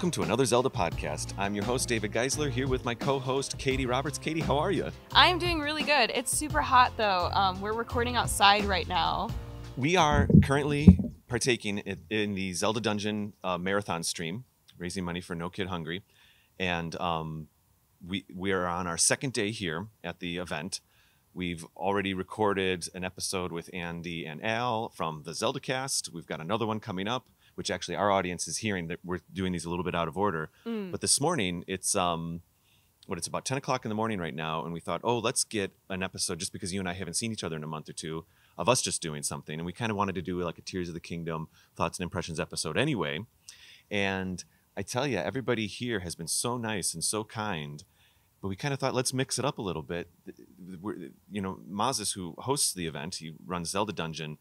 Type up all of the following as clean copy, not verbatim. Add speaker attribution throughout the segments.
Speaker 1: Welcome to another Zelda podcast. I'm your host, David Geisler, here with my co-host, Kady Roberts. Kady, how are you?
Speaker 2: I'm doing really good. It's super hot, though. We're recording outside right now.
Speaker 1: We are currently partaking in the Zelda Dungeon Marathon stream, raising money for No Kid Hungry. And we are on our second day here at the event. We've already recorded an episode with Andy and Al from the Zelda Cast. We've got another one coming up, which actually our audience is hearing that we're doing these a little bit out of order. But this morning, it's about 10 o'clock in the morning right now, and we thought, let's get an episode, just because you and I haven't seen each other in a month or two, of us just doing something. And we kind of wanted to do like a Tears of the Kingdom Thoughts and Impressions episode anyway. And I tell you, everybody here has been so nice and so kind, but we kind of thought, let's mix it up a little bit. Mazes, who hosts the event, he runs Zelda Dungeon,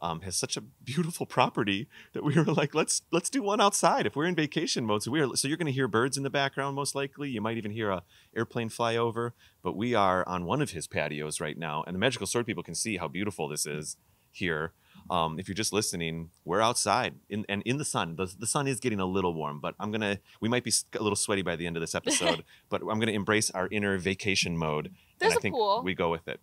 Speaker 1: has such a beautiful property that we were like, let's do one outside if we're in vacation mode. So you're going to hear birds in the background, most likely. You might even hear a airplane fly over. But we are on one of his patios right now, and the Magical Sword people can see how beautiful this is here. If you're just listening, we're outside in the sun. The sun is getting a little warm, but we might be a little sweaty by the end of this episode. But I'm gonna embrace our inner vacation mode.
Speaker 2: There's
Speaker 1: and I think
Speaker 2: a pool.
Speaker 1: We go with it.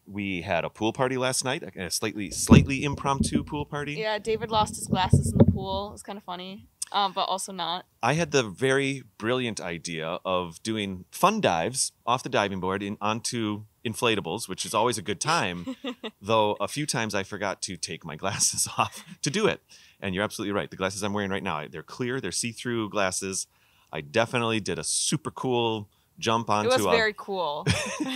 Speaker 1: We had a pool party last night, a slightly impromptu pool party.
Speaker 2: Yeah, David lost his glasses in the pool. It was kind of funny, but also not.
Speaker 1: I had the very brilliant idea of doing fun dives off the diving board onto inflatables, which is always a good time, though a few times I forgot to take my glasses off to do it. And you're absolutely right. The glasses I'm wearing right now, they're clear, they're see-through glasses. I definitely did a super cool jump onto
Speaker 2: It was very cool.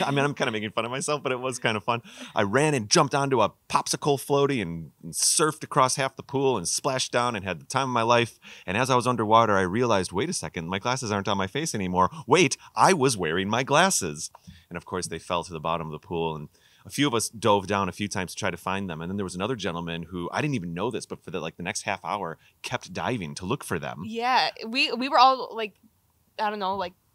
Speaker 1: I mean, I'm kind of making fun of myself, but it was kind of fun. I ran and jumped onto a popsicle floaty and surfed across half the pool and splashed down and had the time of my life. And as I was underwater, I realized, wait a second, my glasses aren't on my face anymore. Wait, I was wearing my glasses. And of course, they fell to the bottom of the pool. And a few of us dove down a few times to try to find them. And then there was another gentleman who, I didn't even know this, but for the next half hour, kept diving to look for them.
Speaker 2: Yeah, we were all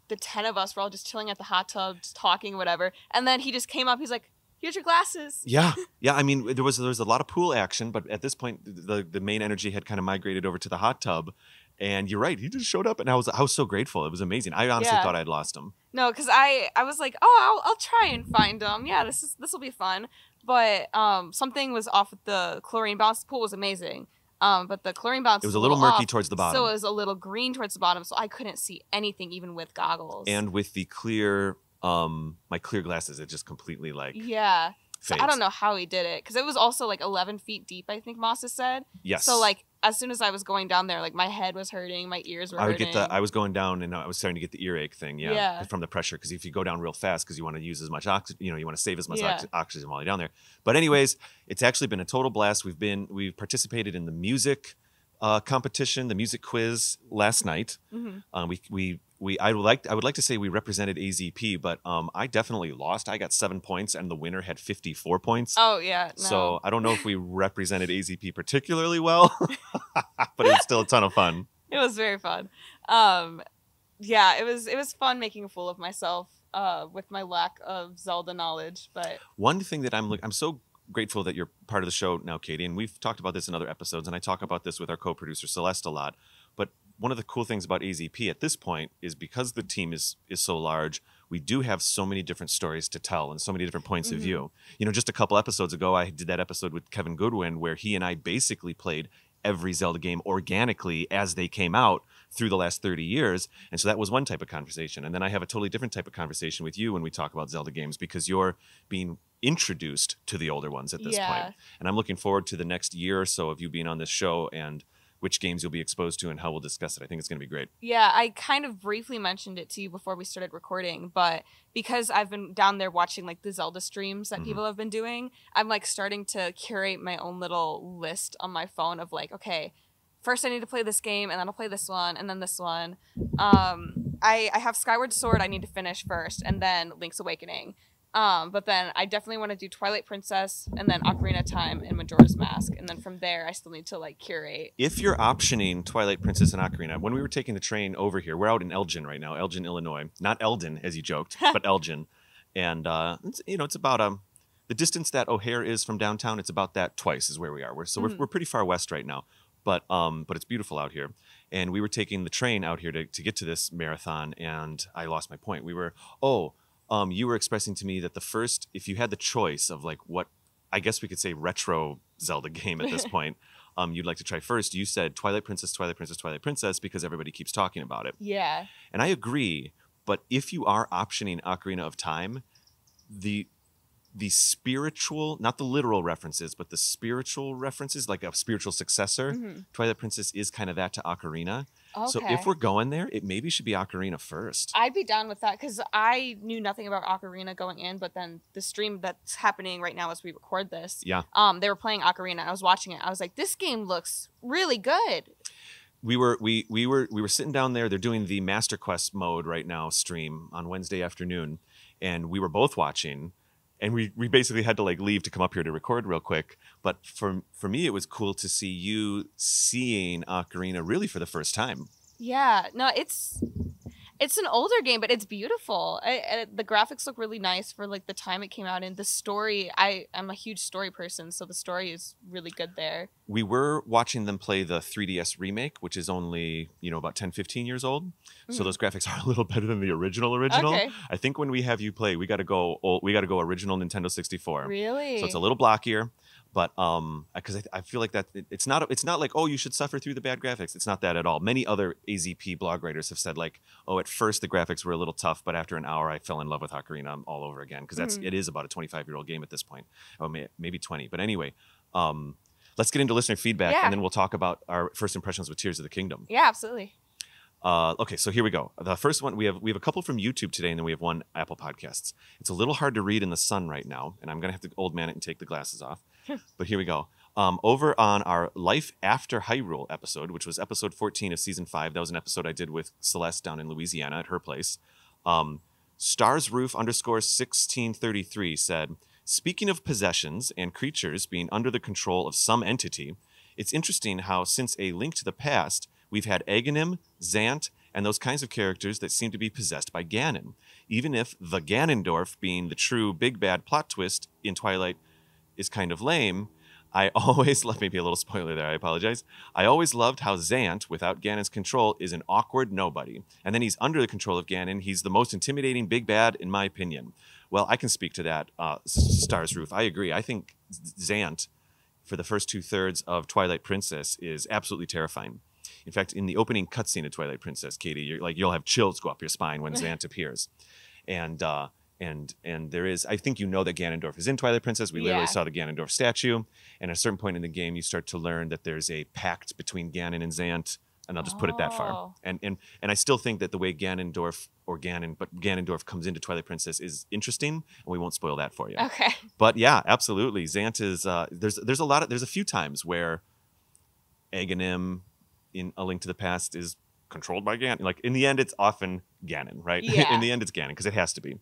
Speaker 2: the 10 of us were all just chilling at the hot tub, just talking, whatever. And then he just came up. He's like, here's your glasses.
Speaker 1: Yeah. I mean, there was a lot of pool action, but at this point, the main energy had kind of migrated over to the hot tub. And you're right. He just showed up, and I was so grateful. It was amazing. I honestly thought I'd lost him.
Speaker 2: No, because I was like, I'll try and find him. Yeah, this will be fun. But something was off with the chlorine balance. The pool was amazing. But the chlorine balance
Speaker 1: was a little murky
Speaker 2: off,
Speaker 1: towards the bottom.
Speaker 2: So it was a little green towards the bottom, so I couldn't see anything even with goggles.
Speaker 1: And with the clear, my clear glasses, it just completely
Speaker 2: yeah. So
Speaker 1: fades.
Speaker 2: I don't know how he did it, because it was also 11 feet deep, I think Moss has said.
Speaker 1: Yes.
Speaker 2: So as soon as I was going down there, my head was hurting, my ears were hurting.
Speaker 1: I was going down, and I was starting to get the earache thing, from the pressure, because if you go down real fast, because you want to use as much oxygen, you want to save as much oxygen while you're down there. But anyways, it's actually been a total blast. We've participated in the music competition, the music quiz last night. Mm-hmm. I would like to say we represented AZP, but I definitely lost. I got 7 points, and the winner had 54 points.
Speaker 2: Oh yeah. No.
Speaker 1: So I don't know if we represented AZP particularly well, but it was still a ton of fun.
Speaker 2: It was very fun. Yeah, it was fun making a fool of myself with my lack of Zelda knowledge. But
Speaker 1: one thing that I'm so grateful that you're part of the show now, Kady, and we've talked about this in other episodes, and I talk about this with our co-producer Celeste a lot. But one of the cool things about AZP at this point is, because the team is so large, we do have so many different stories to tell and so many different points of view. Just a couple episodes ago, I did that episode with Kevin Goodwin where he and I basically played every Zelda game organically as they came out through the last 30 years. And so that was one type of conversation. And then I have a totally different type of conversation with you when we talk about Zelda games, because you're being introduced to the older ones at this point. And I'm looking forward to the next year or so of you being on this show and which games you'll be exposed to and how we'll discuss it. I think it's going to be great.
Speaker 2: Yeah, I kind of briefly mentioned it to you before we started recording, but because I've been down there watching the Zelda streams that people have been doing, I'm starting to curate my own little list on my phone of okay, first I need to play this game, and then I'll play this one, and then this one. I have Skyward Sword I need to finish first, and then Link's Awakening. But then I definitely want to do Twilight Princess, and then Ocarina of Time and Majora's Mask. And then from there, I still need to curate.
Speaker 1: If you're optioning Twilight Princess and Ocarina, when we were taking the train over here, we're out in Elgin right now, Elgin, Illinois. Not Eldon, as you joked, but Elgin. And, it's about the distance that O'Hare is from downtown. It's about that twice is where we are. We're pretty far west right now, but it's beautiful out here. and we were taking the train out here to get to this marathon, and I lost my point. You were expressing to me that if you had the choice of like what I guess we could say retro Zelda game at this point, you'd like to try first. You said Twilight Princess, Twilight Princess, Twilight Princess because everybody keeps talking about it.
Speaker 2: Yeah.
Speaker 1: And I agree, but if you are optioning Ocarina of Time, the spiritual, not the literal references, but the spiritual references, like a spiritual successor, Twilight Princess is kind of that to Ocarina.
Speaker 2: Okay.
Speaker 1: So if we're going there, it maybe should be Ocarina first.
Speaker 2: I'd be down with that because I knew nothing about Ocarina going in, but then the stream that's happening right now as we record this, they were playing Ocarina. I was watching it. I was like, this game looks really good.
Speaker 1: We were sitting down there. They're doing the Master Quest mode right now stream on Wednesday afternoon, and we were both watching. And we basically had to like leave to come up here to record real quick. But for me, it was cool to see you seeing Ocarina really for the first time.
Speaker 2: Yeah, no, it's an older game, but it's beautiful. The graphics look really nice for like the time it came out in. The story, I'm a huge story person, so the story is really good there.
Speaker 1: We were watching them play the 3DS remake, which is only, about 10, 15 years old. So those graphics are a little better than the original.
Speaker 2: Okay.
Speaker 1: I think when we have you play, we got to go original Nintendo 64.
Speaker 2: Really?
Speaker 1: So it's a little blockier. But because I feel like that it's not like, oh, you should suffer through the bad graphics. It's not that at all. Many other AZP blog writers have said like, oh, at first the graphics were a little tough, but after an hour I fell in love with Ocarina all over again because it is about a 25-year-old game at this point. Oh, maybe 20. But anyway, let's get into listener feedback and then we'll talk about our first impressions with Tears of the Kingdom.
Speaker 2: Yeah, absolutely.
Speaker 1: Okay, so here we go. The first one, we have a couple from YouTube today, and then we have one Apple Podcasts. It's a little hard to read in the sun right now, and I'm going to have to old man it and take the glasses off. But here we go. Over on our Life After Hyrule episode, which was episode 14 of season 5, that was an episode I did with Celeste down in Louisiana at her place. Starsroof_1633 said, speaking of possessions and creatures being under the control of some entity, it's interesting how since A Link to the Past, we've had Aghanim, Zant, and those kinds of characters that seem to be possessed by Ganon. Even if the Ganondorf being the true big bad plot twist in Twilight is kind of lame, I always love, maybe a little spoiler there, I apologize. I always loved how Zant, without Ganon's control, is an awkward nobody. And then he's under the control of Ganon. He's the most intimidating big bad, in my opinion. Well, I can speak to that, Stars Roof. I agree. I think Zant, for the first 2/3 of Twilight Princess, is absolutely terrifying. In fact, in the opening cutscene of Twilight Princess, Kady, you'll have chills go up your spine when Zant appears. And there is, I think that Ganondorf is in Twilight Princess. We literally saw the Ganondorf statue. And at a certain point in the game, you start to learn that there's a pact between Ganon and Zant. And I'll just put it that far. And I still think that the way Ganondorf comes into Twilight Princess is interesting, and we won't spoil that for you.
Speaker 2: Okay.
Speaker 1: But yeah, absolutely. Zant is there's a few times where Aghanim in A Link to the Past is controlled by Ganon. Like in the end, it's often Ganon, right?
Speaker 2: Yeah.
Speaker 1: In the end, it's Ganon because it has to be.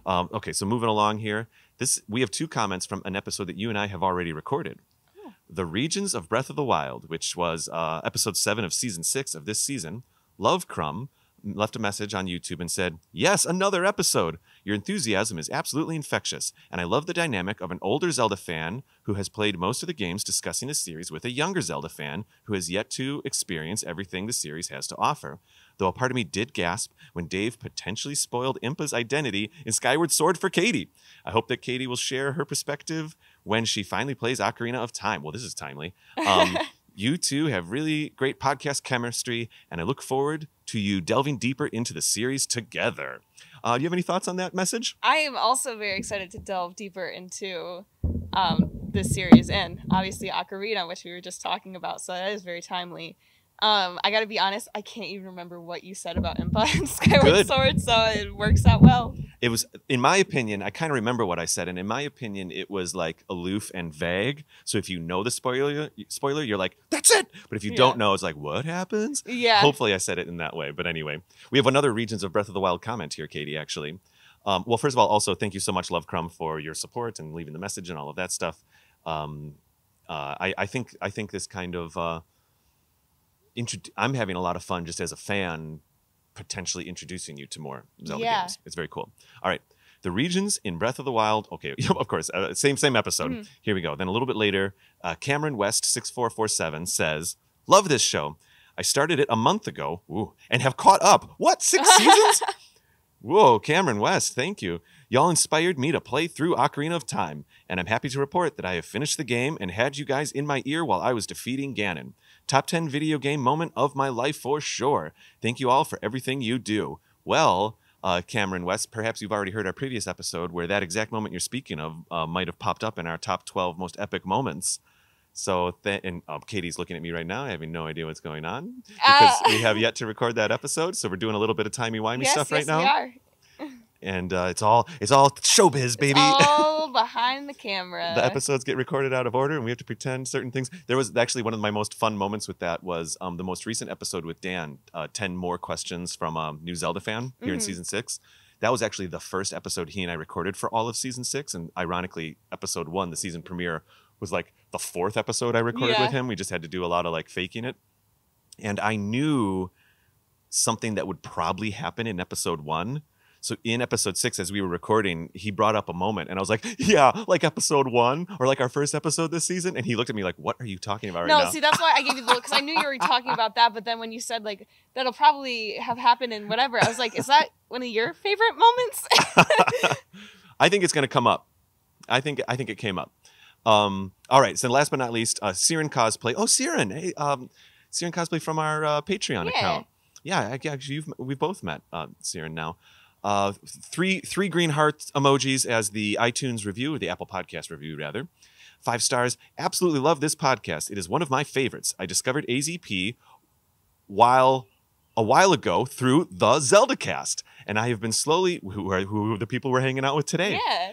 Speaker 1: Okay, so moving along here, we have 2 comments from an episode that you and I have already recorded. Oh. The Regions of Breath of the Wild, which was episode 7 of season 6 of this season. Love Crumb left a message on YouTube and said, yes, another episode. Your enthusiasm is absolutely infectious, and I love the dynamic of an older Zelda fan who has played most of the games discussing the series with a younger Zelda fan who has yet to experience everything the series has to offer. Though a part of me did gasp when Dave potentially spoiled Impa's identity in Skyward Sword for Kady. I hope that Kady will share her perspective when she finally plays Ocarina of Time. Well, this is timely. You two have really great podcast chemistry, and I look forward to you delving deeper into the series together. Do you have any thoughts on that message?
Speaker 2: I am also very excited to delve deeper into this series and obviously Ocarina, which we were just talking about, so that is very timely. I gotta be honest, I can't even remember what you said about Impa and Skyward Sword, so it works out well.
Speaker 1: It was, in my opinion, I kind of remember what I said, and in my opinion, it was like aloof and vague. So if you know the spoiler, you're like, that's it. But if you don't know, it's like, what happens?
Speaker 2: Yeah.
Speaker 1: Hopefully I said it in that way. But anyway, we have another Regions of Breath of the Wild comment here, Kady, actually. Well, first of all, also, thank you so much, Love Crumb, for your support and leaving the message and all of that stuff. I think this kind of... I'm having a lot of fun just as a fan, potentially introducing you to more Zelda games. It's very cool. All right. The regions in Breath of the Wild. Okay, of course, same episode. Mm-hmm. Here we go. Then a little bit later, Cameron West 6447 says, love this show. I started it a month ago and have caught up. What, 6 seasons? Whoa, Cameron West, thank you. Y'all inspired me to play through Ocarina of Time, and I'm happy to report that I have finished the game and had you guys in my ear while I was defeating Ganon. Top 10 video game moment of my life for sure. Thank you all for everything you do. Well, Cameron West, perhaps you've already heard our previous episode where that exact moment you're speaking of might have popped up in our top 12 most epic moments. So, Kady's looking at me right now, having no idea what's going on because we have yet to record that episode. So we're doing a little bit of timey-wimey stuff right now.
Speaker 2: Yes, we are.
Speaker 1: And it's all showbiz, baby.
Speaker 2: It's all behind the camera.
Speaker 1: The episodes get recorded out of order, and we have to pretend certain things. There was actually one of my most fun moments with that was the most recent episode with Dan, 10 more questions from a new Zelda fan here in season 6. That was actually the first episode he and I recorded for all of season 6, and ironically, episode 1, the season premiere, was like the 4th episode I recorded with him. We just had to do a lot of like faking it. And I knew something that would probably happen in episode 1. So in episode 6, as we were recording, he brought up a moment and I was like, yeah, like episode 1 or like our first episode this season. And he looked at me like, what are you talking about right now?
Speaker 2: No, see, that's why I gave you the look, because I knew you were talking about that. But then when you said like, that'll probably have happened in whatever, I was like, is that one of your favorite moments?
Speaker 1: I think it's going to come up. I think it came up. All right. So last but not least, Siren Cosplay. Oh, Siren. Hey, Siren Cosplay from our Patreon account. Yeah, actually, we've both met Siren now. 3 green heart emojis as the iTunes review, the Apple Podcast review, rather. 5 stars. Absolutely love this podcast. It is one of my favorites. I discovered AZP a while ago through the Zelda Cast, and I have been slowly who are the people we're hanging out with today.
Speaker 2: Yeah.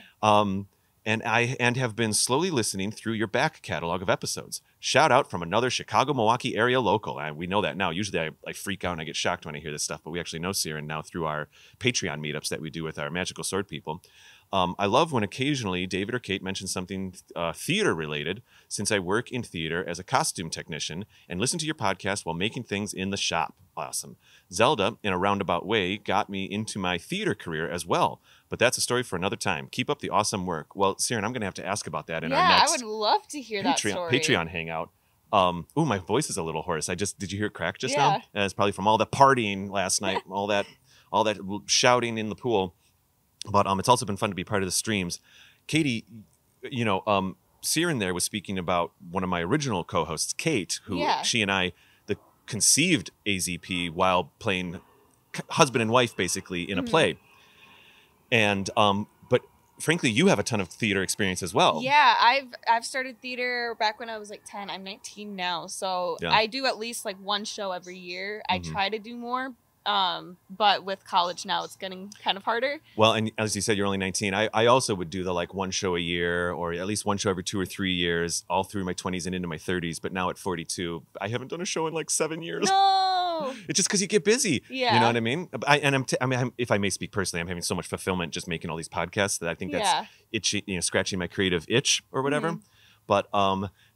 Speaker 1: And have been slowly listening through your back catalog of episodes. Shout out from another Chicago, Milwaukee area local. We know that now. Usually I freak out and I get shocked when I hear this stuff, but we actually know Siren now through our Patreon meetups that we do with our Magical Sword people. I love when occasionally David or Kate mentions something theater related, since I work in theater as a costume technician and listen to your podcast while making things in the shop. Awesome. Zelda, in a roundabout way, got me into my theater career as well. But that's a story for another time. Keep up the awesome work. Well, Siren, I'm going to have to ask about that in our next
Speaker 2: I would love to hear that story.
Speaker 1: Patreon hangout. My voice is a little hoarse. Did you hear it crack just now? It's probably from all the partying last night, all that shouting in the pool. But it's also been fun to be part of the streams. Kady, Siren there was speaking about one of my original co-hosts, Kate, who she and I conceived AZP while playing husband and wife basically in a play. And but frankly, you have a ton of theater experience as well.
Speaker 2: Yeah, I've started theater back when I was like 10. I'm 19 now, so I do at least like one show every year. I try to do more. But with college now, it's getting kind of harder. Well,
Speaker 1: and as you said, you're only 19. I also would do the like one show a year or at least one show every 2 or 3 years, all through my 20s and into my 30s. But now at 42, I haven't done a show in like 7 years.
Speaker 2: No,
Speaker 1: it's just because you get busy. Yeah, you know what I mean. If I may speak personally, I'm having so much fulfillment just making all these podcasts that I think that's itchy, scratching my creative itch or whatever. But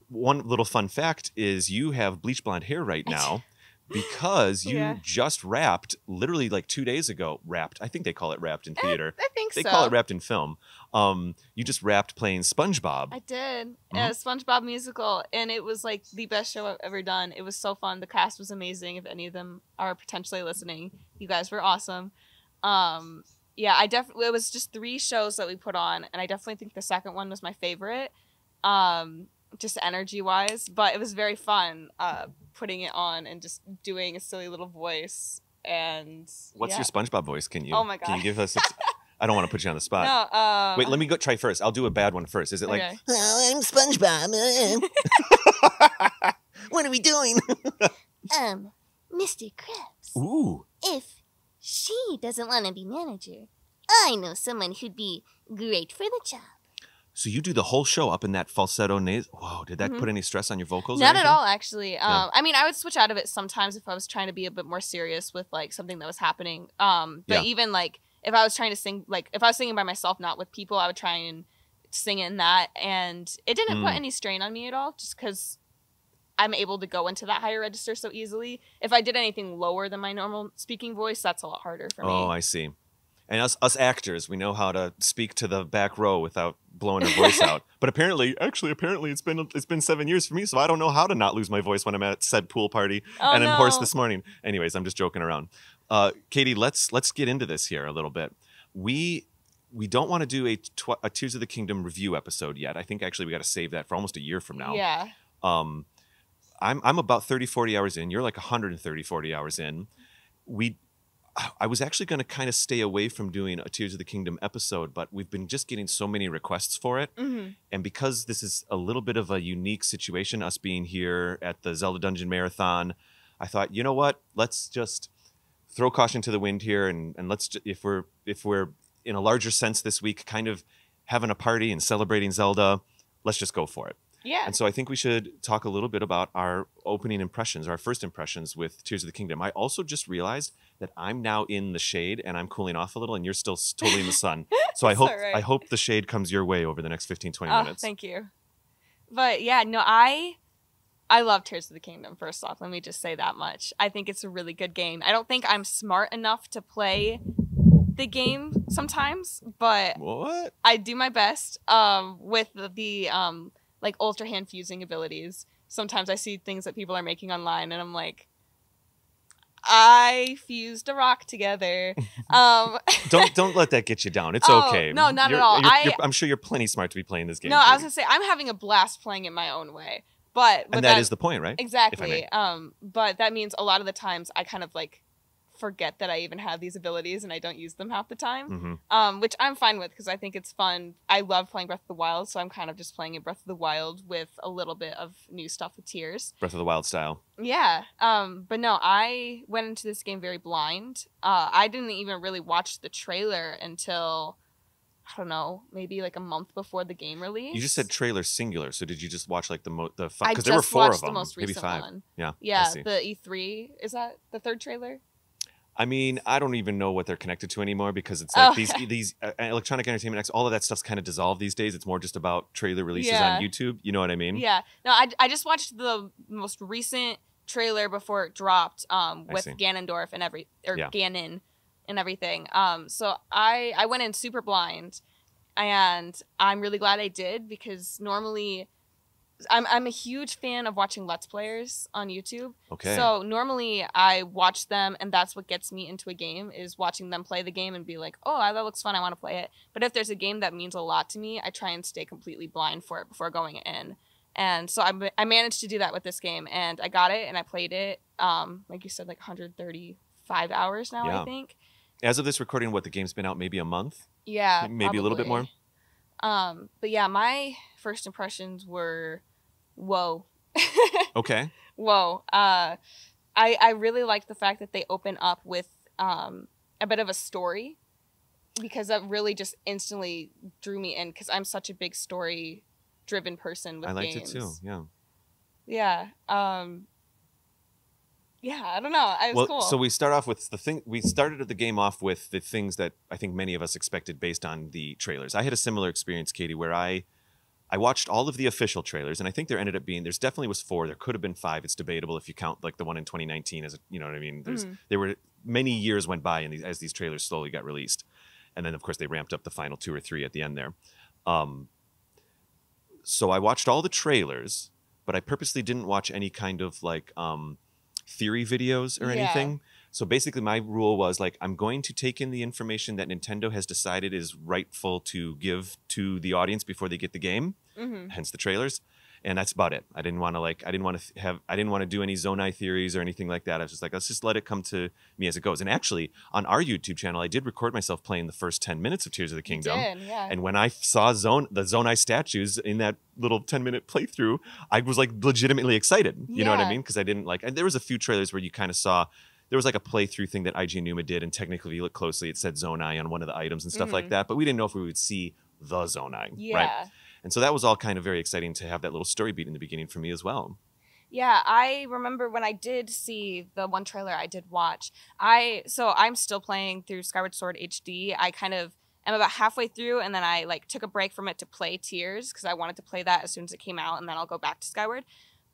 Speaker 1: one little fun fact is you have bleach blonde hair right now. Because you just wrapped, literally like 2 days ago, I think they call it wrapped in theater.
Speaker 2: I think
Speaker 1: they call it wrapped in film. You just wrapped playing SpongeBob.
Speaker 2: I did. SpongeBob musical. And it was like the best show I've ever done. It was so fun. The cast was amazing. If any of them are potentially listening, you guys were awesome. It was just 3 shows that we put on. And I definitely think the second one was my favorite. Just energy wise, but it was very fun putting it on and just doing a silly little voice. And
Speaker 1: what's your SpongeBob voice? Can you?
Speaker 2: Oh my god!
Speaker 1: Can you give us? I don't want to put you on the spot.
Speaker 2: No.
Speaker 1: Wait, let me go try first. I'll do a bad one first. Is it like?
Speaker 3: Oh, I'm SpongeBob. What are we doing?
Speaker 4: Mr. Krabs.
Speaker 1: Ooh.
Speaker 4: If she doesn't want to be manager, I know someone who'd be great for the job.
Speaker 1: So you do the whole show up in that falsetto nasal. Whoa, did that put any stress on your vocals?
Speaker 2: Not at all, actually. I mean, I would switch out of it sometimes if I was trying to be a bit more serious with like something that was happening. But even like if I was trying to sing, like if I was singing by myself, not with people, I would try and sing in that, and it didn't put any strain on me at all, just because I'm able to go into that higher register so easily. If I did anything lower than my normal speaking voice, that's a lot harder for me.
Speaker 1: Oh, I see. And us actors, we know how to speak to the back row without blowing her voice out. But apparently it's been 7 years for me, so I don't know how to not lose my voice when I'm at said pool party. And I'm hoarse this morning. Anyways, I'm just joking around. Kady, let's get into this here a little bit. We don't want to do a Tears of the Kingdom review episode yet. I think actually we got to save that for almost a year from now.
Speaker 2: Yeah.
Speaker 1: I'm about 30-40 hours in. You're like 130-40 hours in. I was actually going to kind of stay away from doing a Tears of the Kingdom episode, but we've been just getting so many requests for it.
Speaker 2: Mm-hmm.
Speaker 1: And because this is a little bit of a unique situation, us being here at the Zelda Dungeon Marathon, I thought, you know what? Let's just throw caution to the wind here, and let's if we're in a larger sense this week, kind of having a party and celebrating Zelda, let's just go for it.
Speaker 2: Yeah.
Speaker 1: And so I think we should talk a little bit about our opening impressions, our first impressions with Tears of the Kingdom. I also just realized that I'm now in the shade and I'm cooling off a little, and you're still totally in the sun. So I hope the shade comes your way over the next 15-20 minutes.
Speaker 2: Thank you. But yeah, no, I love Tears of the Kingdom, first off. Let me just say that much. I think it's a really good game. I don't think I'm smart enough to play the game sometimes, but
Speaker 1: what?
Speaker 2: I do my best with the like ultra hand fusing abilities. Sometimes I see things that people are making online and I'm like, I fused a rock together.
Speaker 1: Don't let that get you down. It's okay.
Speaker 2: No, not at all.
Speaker 1: I'm sure you're plenty smart to be playing this game.
Speaker 2: No, I was gonna say I'm having a blast playing it my own way. But
Speaker 1: that is the point, right?
Speaker 2: Exactly. But that means a lot of the times I kind of like forget that I even have these abilities and I don't use them half the time.
Speaker 1: Mm-hmm.
Speaker 2: Which I'm fine with because I think it's fun. I love playing Breath of the Wild, so I'm kind of just playing in Breath of the Wild with a little bit of new stuff with Tears.
Speaker 1: Breath of the Wild style.
Speaker 2: Yeah. But no, I went into this game very blind. I didn't even really watch the trailer until, I don't know, maybe like a month before the game release.
Speaker 1: You just said trailer singular, so did you just watch like the five?
Speaker 2: I
Speaker 1: Because there were
Speaker 2: just
Speaker 1: 4
Speaker 2: watched
Speaker 1: of them,
Speaker 2: the most
Speaker 1: maybe
Speaker 2: recent
Speaker 1: 5.
Speaker 2: one.
Speaker 1: Yeah.
Speaker 2: Yeah, the E3, is that the third trailer?
Speaker 1: I mean, I don't even know what they're connected to anymore because it's like these Electronic Entertainment X, all of that stuff's kind of dissolved these days. It's more just about trailer releases on YouTube. You know what I mean?
Speaker 2: Yeah. No, I just watched the most recent trailer before it dropped with Ganondorf and Ganon and everything. So I went in super blind, and I'm really glad I did because normally I'm a huge fan of watching Let's Players on YouTube.
Speaker 1: Okay.
Speaker 2: So normally I watch them, and that's what gets me into a game is watching them play the game and be like, oh, that looks fun, I want to play it. But if there's a game that means a lot to me, I try and stay completely blind for it before going in. And so I managed to do that with this game, and I got it, and I played it, like you said, like 135 hours now,
Speaker 1: Yeah.
Speaker 2: I think.
Speaker 1: As of this recording, the game's been out maybe a month?
Speaker 2: Yeah,
Speaker 1: maybe a little bit more?
Speaker 2: But yeah, my first impressions were, whoa.
Speaker 1: Okay.
Speaker 2: Whoa. I really like the fact that they open up with a bit of a story, because that really just instantly drew me in because I'm such a big story-driven person with games.
Speaker 1: I liked it too, yeah.
Speaker 2: Yeah. Yeah, I don't know. It was cool.
Speaker 1: So we start off with we started the game off with the things that I think many of us expected based on the trailers. I had a similar experience, Kady, where I watched all of the official trailers, and I think there ended up being, there's definitely was 4. There could have been 5. It's debatable if you count like the one in 2019 as, you know what I mean? There were many years went by as these trailers slowly got released. And then of course they ramped up the final 2 or 3 at the end there. So I watched all the trailers, but I purposely didn't watch any kind of like theory videos or anything. So basically my rule was like, I'm going to take in the information that Nintendo has decided is rightful to give to the audience before they get the game, hence the trailers. And that's about it. I didn't want to do any Zonai theories or anything like that. I was just like, let's just let it come to me as it goes. And actually on our YouTube channel, I did record myself playing the first 10 minutes of Tears of the Kingdom.
Speaker 2: You did, yeah.
Speaker 1: And when I saw the Zonai statues in that little 10-minute playthrough, I was like legitimately excited. You know what I mean? Because I didn't like, and there was a few trailers where you kind of saw, there was like a playthrough thing that IG Numa did, and technically if you look closely, it said Zonai on one of the items and stuff like that, but we didn't know if we would see the Zonai, right? And so that was all kind of very exciting to have that little story beat in the beginning for me as well.
Speaker 2: Yeah, I remember when I did see the one trailer I did watch, so I'm still playing through Skyward Sword HD. I kind of am about halfway through, and then I like took a break from it to play Tears because I wanted to play that as soon as it came out, and then I'll go back to Skyward.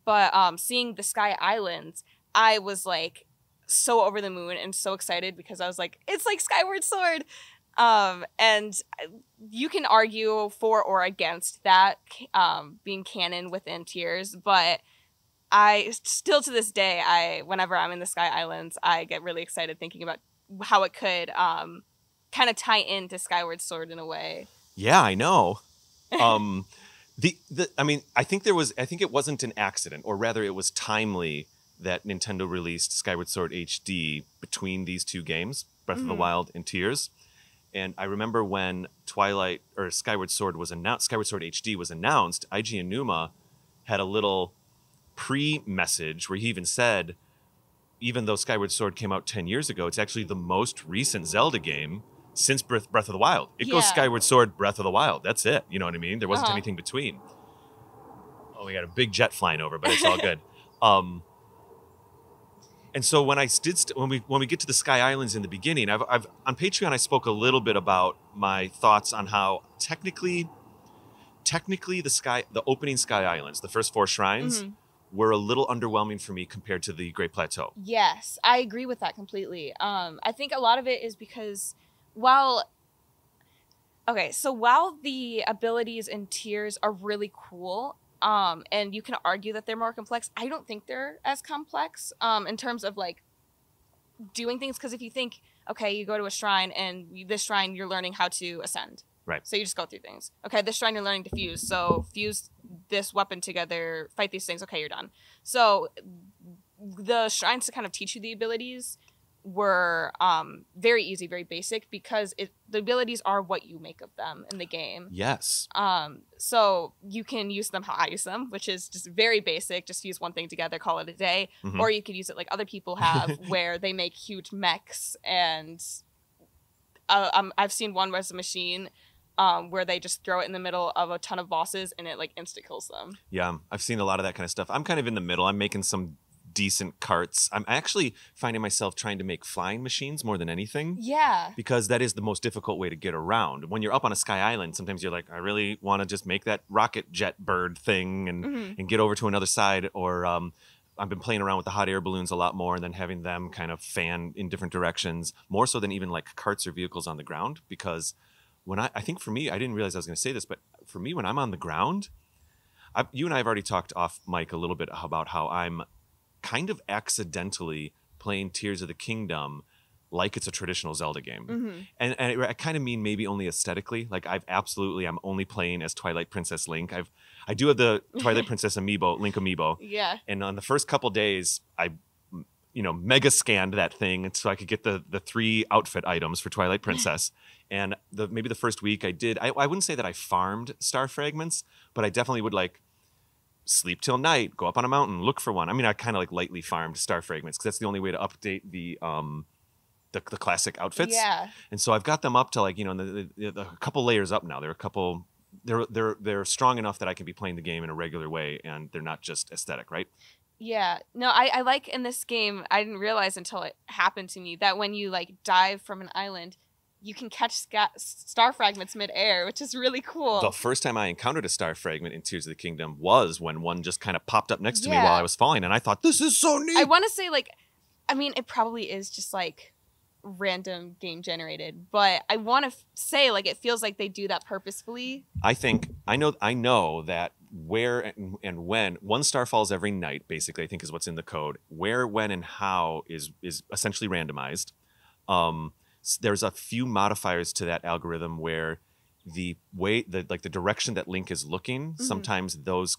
Speaker 2: But seeing the Sky Islands, I was like so over the moon and so excited because I was like, it's like Skyward Sword. And you can argue for or against that being canon within tiers, but I still to this day, whenever I'm in the Sky Islands, I get really excited thinking about how it could kind of tie into Skyward Sword in a way.
Speaker 1: Yeah, I know. I mean, I think it wasn't an accident, or rather it was timely that Nintendo released Skyward Sword HD between these two games, Breath of the Wild and Tears. And I remember when Skyward Sword HD was announced, IG Aonuma had a little pre-message where he even said, even though Skyward Sword came out 10 years ago, it's actually the most recent Zelda game since Breath of the Wild. It goes Skyward Sword, Breath of the Wild. That's it. You know what I mean? There wasn't anything between. Oh, we got a big jet flying over, but it's all good. And so when we get to the Sky Islands in the beginning, I've on Patreon I spoke a little bit about my thoughts on how technically the opening Sky Islands, the first 4 shrines, were a little underwhelming for me compared to the Great Plateau.
Speaker 2: Yes, I agree with that completely. I think a lot of it is because while the abilities in tiers are really cool, and you can argue that they're more complex, I don't think they're as complex in terms of like doing things. Because if you think, okay, you go to a shrine and this shrine you're learning how to ascend.
Speaker 1: Right.
Speaker 2: So you just go through things. Okay, this shrine you're learning to fuse. So fuse this weapon together, fight these things. Okay, you're done. So the shrines to kind of teach you the abilities were very easy, very basic, because the abilities are what you make of them in the game.
Speaker 1: Yes.
Speaker 2: So you can use them how I use them, which is just very basic. Just use one thing together, call it a day. Or you could use it like other people have, where they make huge mechs. And I've seen one where's a machine where they just throw it in the middle of a ton of bosses and it like insta kills them.
Speaker 1: Yeah, I've seen a lot of that kind of stuff. I'm kind of in the middle. I'm making some decent carts. I'm actually finding myself trying to make flying machines more than anything.
Speaker 2: Yeah.
Speaker 1: Because that is the most difficult way to get around. When you're up on a Sky Island, sometimes you're like, I really want to just make that rocket jet bird thing and get over to another side. Or I've been playing around with the hot air balloons a lot more and then having them kind of fan in different directions, more so than even like carts or vehicles on the ground. Because when I think for me, I didn't realize I was going to say this, but for me, when I'm on the ground, you and I have already talked off mic a little bit about how I'm kind of accidentally playing Tears of the Kingdom like it's a traditional Zelda game. And I kind of mean maybe only aesthetically. Like I'm only playing as Twilight Princess Link. I do have the Twilight Princess amiibo, Link amiibo.
Speaker 2: Yeah.
Speaker 1: And on the first couple days, I mega scanned that thing so I could get the 3 outfit items for Twilight Princess. And maybe the first week I wouldn't say that I farmed star fragments, but I definitely would like sleep till night, go up on a mountain, look for one. I mean, I kind of like lightly farmed star fragments because that's the only way to update the classic outfits.
Speaker 2: Yeah.
Speaker 1: And so I've got them up to like, a couple layers up now. They're strong enough that I can be playing the game in a regular way and they're not just aesthetic, right?
Speaker 2: Yeah. No, I like in this game, I didn't realize until it happened to me that when you like dive from an island, you can catch star fragments mid-air, which is really cool.
Speaker 1: The first time I encountered a star fragment in Tears of the Kingdom was when one just kind of popped up next to me while I was falling, and I thought, this is so neat!
Speaker 2: I want to say, like, I mean, it probably is just, like, random game-generated, but I want to say, like, it feels like they do that purposefully.
Speaker 1: I know that where and when one star falls every night, basically, I think is what's in the code. Where, when, and how is essentially randomized. There's a few modifiers to that algorithm where the direction that Link is looking, sometimes those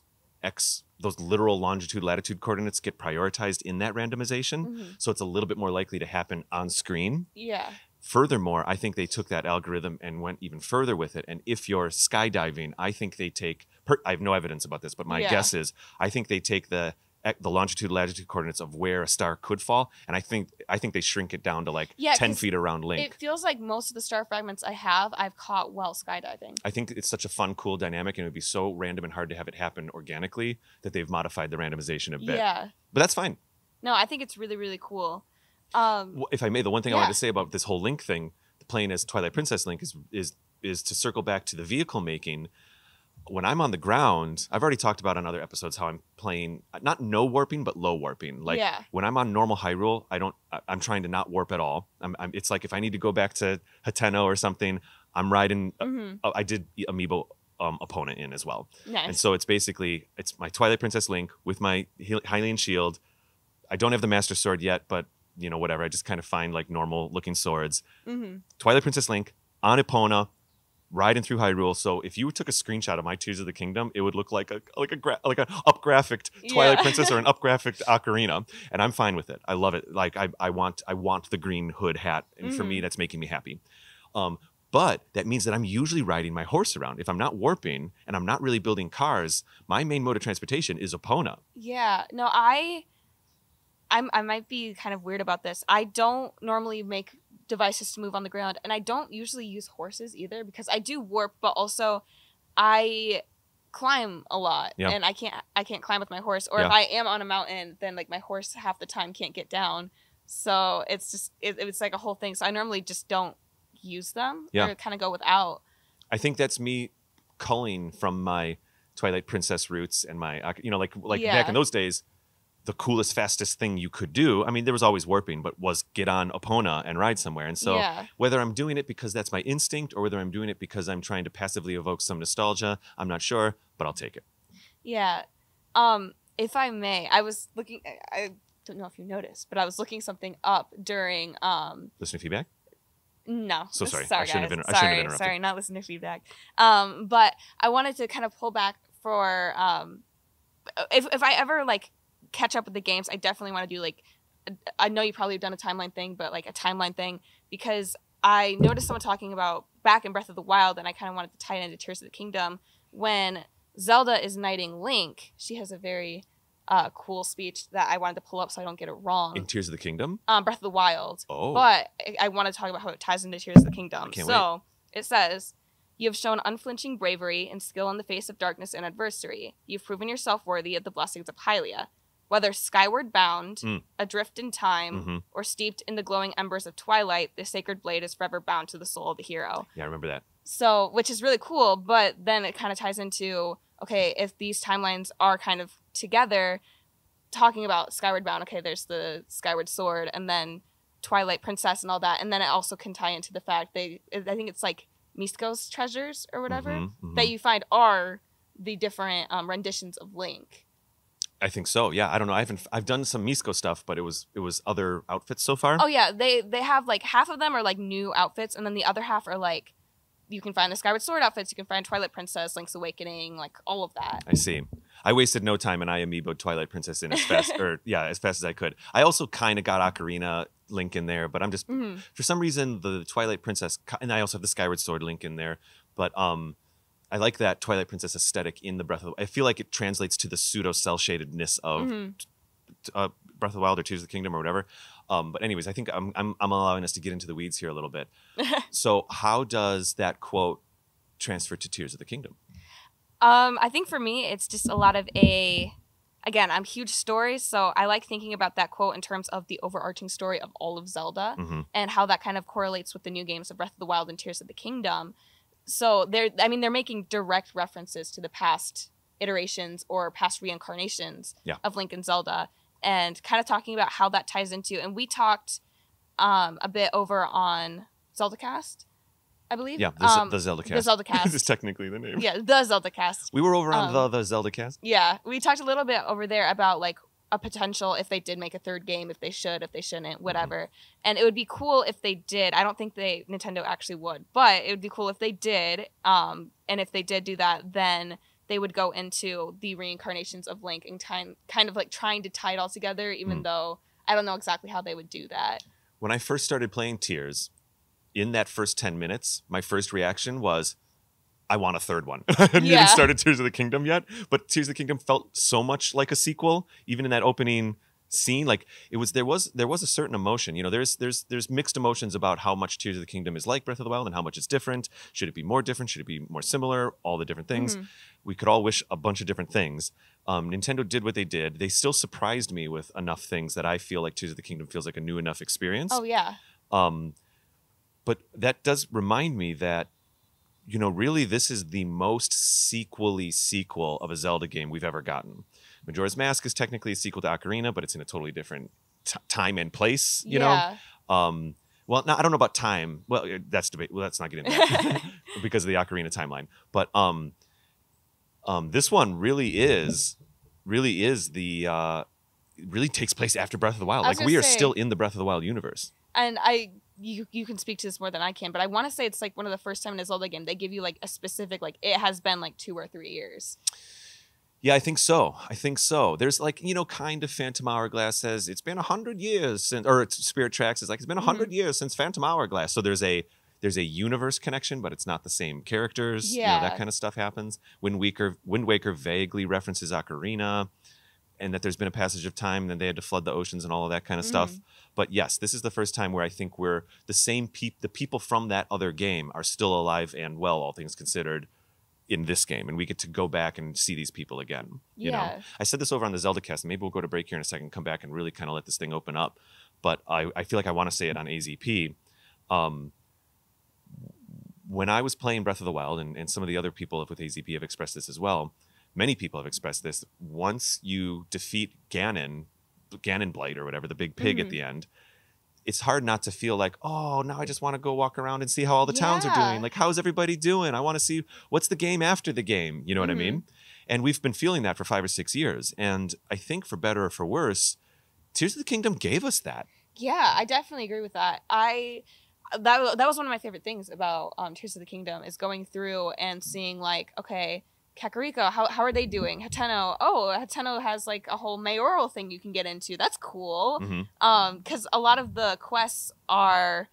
Speaker 1: literal longitude latitude coordinates get prioritized in that randomization, so it's a little bit more likely to happen on screen.
Speaker 2: Yeah.
Speaker 1: Furthermore, I think they took that algorithm and went even further with it. And if you're skydiving, I think they take I have no evidence about this, but my guess is I think they take the longitude latitude coordinates of where a star could fall, and I think they shrink it down to like 10 feet around Link.
Speaker 2: It feels like most of the star fragments I've caught while skydiving.
Speaker 1: I think it's such a fun, cool dynamic, and it would be so random and hard to have it happen organically that they've modified the randomization a bit.
Speaker 2: Yeah,
Speaker 1: but that's fine.
Speaker 2: No, I think it's really, really cool.
Speaker 1: If I may, the one thing I wanted to say about this whole Link thing, playing as Twilight Princess Link, is to circle back to the vehicle making. when I'm on the ground, I've already talked about on other episodes how I'm playing not no warping but low warping. Like when I'm on normal Hyrule, I'm trying to not warp at all. It's like if I need to go back to Hateno or something, I'm riding. I did Amiibo opponent in as well.
Speaker 2: Nice.
Speaker 1: And so it's my Twilight Princess Link with my Hylian shield. I don't have the Master Sword yet, but whatever. I just kind of find like normal looking swords. Twilight Princess Link on Epona, riding through Hyrule. So if you took a screenshot of my Tears of the Kingdom, it would look like an up-graphicked Twilight Princess or an up-graphicked Ocarina, and I'm fine with it. I love it. Like I want the green hood hat, and for me, that's making me happy. But that means that I'm usually riding my horse around. If I'm not warping and I'm not really building cars, my main mode of transportation is Epona.
Speaker 2: Yeah. No, I might be kind of weird about this. I don't normally make devices to move on the ground, and I don't usually use horses either because I do warp, but also I climb a lot, and I can't climb with my horse. Or if I am on a mountain, then like my horse half the time can't get down. So it's just it's like a whole thing. So I normally just don't use them or kind of go without.
Speaker 1: I think that's me culling from my Twilight Princess roots and my back in those days. The coolest, fastest thing you could do, I mean, there was always warping, but was get on Epona and ride somewhere. And so whether I'm doing it because that's my instinct or whether I'm doing it because I'm trying to passively evoke some nostalgia, I'm not sure, but I'll take it.
Speaker 2: Yeah. If I may, I was looking, I don't know if you noticed, but I was looking something up during...
Speaker 1: Listener feedback?
Speaker 2: No.
Speaker 1: So sorry.
Speaker 2: Sorry,
Speaker 1: I shouldn't have interrupted.
Speaker 2: Sorry, not listener feedback. But I wanted to kind of pull back for... If I ever, like, catch up with the games, I definitely want to do like I know you probably have done a timeline thing, but like a timeline thing, because I noticed someone talking about back in Breath of the Wild, and I kind of wanted to tie it into Tears of the Kingdom. When Zelda is knighting Link, she has a very cool speech that I wanted to pull up so I don't get it wrong.
Speaker 1: In Tears of the Kingdom?
Speaker 2: Breath of the Wild.
Speaker 1: Oh.
Speaker 2: But I want to talk about how it ties into Tears of the Kingdom.
Speaker 1: Wait.
Speaker 2: It says, "You have shown unflinching bravery and skill in the face of darkness and adversity. You've proven yourself worthy of the blessings of Hylia. Whether skyward bound, adrift in time, or steeped in the glowing embers of twilight, the sacred blade is forever bound to the soul of the hero."
Speaker 1: Yeah, I remember that.
Speaker 2: So, which is really cool, but then it kind of ties into, okay, if these timelines are kind of together, talking about skyward bound, okay, there's the skyward sword, and then Twilight Princess and all that, and then it also can tie into the fact I think it's like Misko's treasures or whatever, that you find are the different renditions of Link.
Speaker 1: I think so. Yeah, I don't know. I've done some Misko stuff, but it was other outfits so far.
Speaker 2: Oh yeah, they have like half of them are like new outfits, and then the other half are like you can find the Skyward Sword outfits, you can find Twilight Princess, Link's Awakening, like all of that.
Speaker 1: I see. I wasted no time and I amiiboed Twilight Princess in as fast as I could. I also kind of got Ocarina Link in there, but I'm just for some reason the Twilight Princess, and I also have the Skyward Sword Link in there, but I like that Twilight Princess aesthetic in the Breath of the... I feel like it translates to the pseudo cel shadedness of Breath of the Wild or Tears of the Kingdom or whatever. But anyways, I think I'm allowing us to get into the weeds here a little bit. So how does that quote transfer to Tears of the Kingdom?
Speaker 2: I think for me, it's just a lot of again, I'm huge stories, so I like thinking about that quote in terms of the overarching story of all of Zelda and how that kind of correlates with the new games of Breath of the Wild and Tears of the Kingdom. So they're making direct references to the past iterations or past reincarnations of Link and Zelda, and kind of talking about how that ties into. And we talked a bit over on ZeldaCast, I believe.
Speaker 1: Yeah, the ZeldaCast.
Speaker 2: The ZeldaCast.
Speaker 1: This is technically the name.
Speaker 2: Yeah, the ZeldaCast.
Speaker 1: We were over on the ZeldaCast.
Speaker 2: Yeah, we talked a little bit over there about like a potential if they did make a third game, if they should, if they shouldn't, whatever. And it would be cool if they did. I don't think Nintendo actually would, but it would be cool if they did. And if they did do that, then they would go into the reincarnations of Link and kind of like trying to tie it all together, even though I don't know exactly how they would do that.
Speaker 1: When I first started playing Tears, in that first 10 minutes, my first reaction was, I want a third one. I hadn't even started Tears of the Kingdom yet, but Tears of the Kingdom felt so much like a sequel, even in that opening scene. Like there was a certain emotion. You know, there's mixed emotions about how much Tears of the Kingdom is like Breath of the Wild and how much it's different. Should it be more different? Should it be more similar? All the different things. We could all wish a bunch of different things. Nintendo did what they did. They still surprised me with enough things that I feel like Tears of the Kingdom feels like a new enough experience.
Speaker 2: Oh yeah.
Speaker 1: But that does remind me that really this is the most sequel-y sequel of a Zelda game we've ever gotten. Majora's Mask is technically a sequel to Ocarina, but it's in a totally different time and place, you know? Well, no, I don't know about time. Well, that's debate. Well, let's not get into that because of the Ocarina timeline. But this one really is the it really takes place after Breath of the Wild. Like we are still in the Breath of the Wild universe.
Speaker 2: And you can speak to this more than I can, but I want to say it's like one of the first time in a Zelda game they give you like a specific, like it has been like 2 or 3 years.
Speaker 1: Yeah, I think so. There's like, kind of Phantom Hourglass says it's been 100 years since, or Spirit Tracks is like it's been 100 years since Phantom Hourglass. So there's a universe connection, but it's not the same characters.
Speaker 2: Yeah,
Speaker 1: that kind of stuff happens. Wind Waker vaguely references Ocarina, and that there's been a passage of time, and then they had to flood the oceans and all of that kind of stuff. But yes, this is the first time where I think we're the same the people from that other game are still alive and well, all things considered, in this game, and we get to go back and see these people again. You know, I said this over on the Zelda cast, and maybe we'll go to break here in a second, come back and really kind of let this thing open up. But I feel like I want to say it on AZP. When I was playing Breath of the Wild, and some of the other people with AZP have expressed this as well, many people have expressed this, once you defeat Ganon Blight or whatever, the big pig at the end, it's hard not to feel like, oh, now I just want to go walk around and see how all the towns are doing. Like, how's everybody doing? I want to see what's the game after the game. You know what I mean? And we've been feeling that for 5 or 6 years. And I think for better or for worse, Tears of the Kingdom gave us that.
Speaker 2: Yeah, I definitely agree with that. That was one of my favorite things about Tears of the Kingdom is going through and seeing like, okay, Kakariko, how are they doing? Hateno has like a whole mayoral thing you can get into. That's cool. Because a lot of the quests are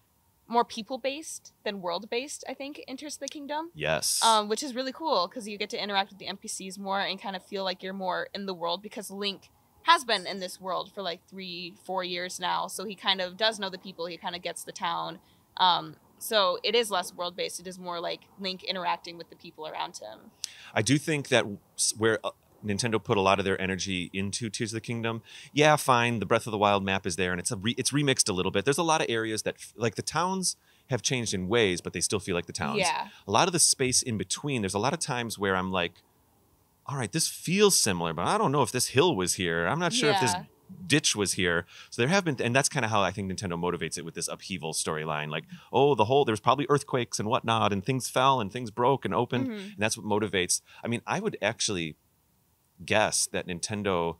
Speaker 2: more people-based than world-based, I think, in Tears of the Kingdom.
Speaker 1: Yes.
Speaker 2: Which is really cool because you get to interact with the NPCs more and kind of feel like you're more in the world because Link has been in this world for like 3-4 years now. So he kind of does know the people. He kind of gets the town. So it is less world-based. It is more like Link interacting with the people around him.
Speaker 1: I do think that where Nintendo put a lot of their energy into Tears of the Kingdom, yeah, fine, the Breath of the Wild map is there, and it's remixed a little bit. There's a lot of areas that, like, the towns have changed in ways, but they still feel like the towns.
Speaker 2: Yeah. A
Speaker 1: lot of the space in between, there's a lot of times where I'm like, all right, this feels similar, but I don't know if this hill was here. I'm not sure if this ditch was here. So there have been, and that's kind of how I think Nintendo motivates it with this upheaval storyline. Like, oh, there's probably earthquakes and whatnot, and things fell and things broke and opened, and that's what motivates. I mean, I would actually guess that Nintendo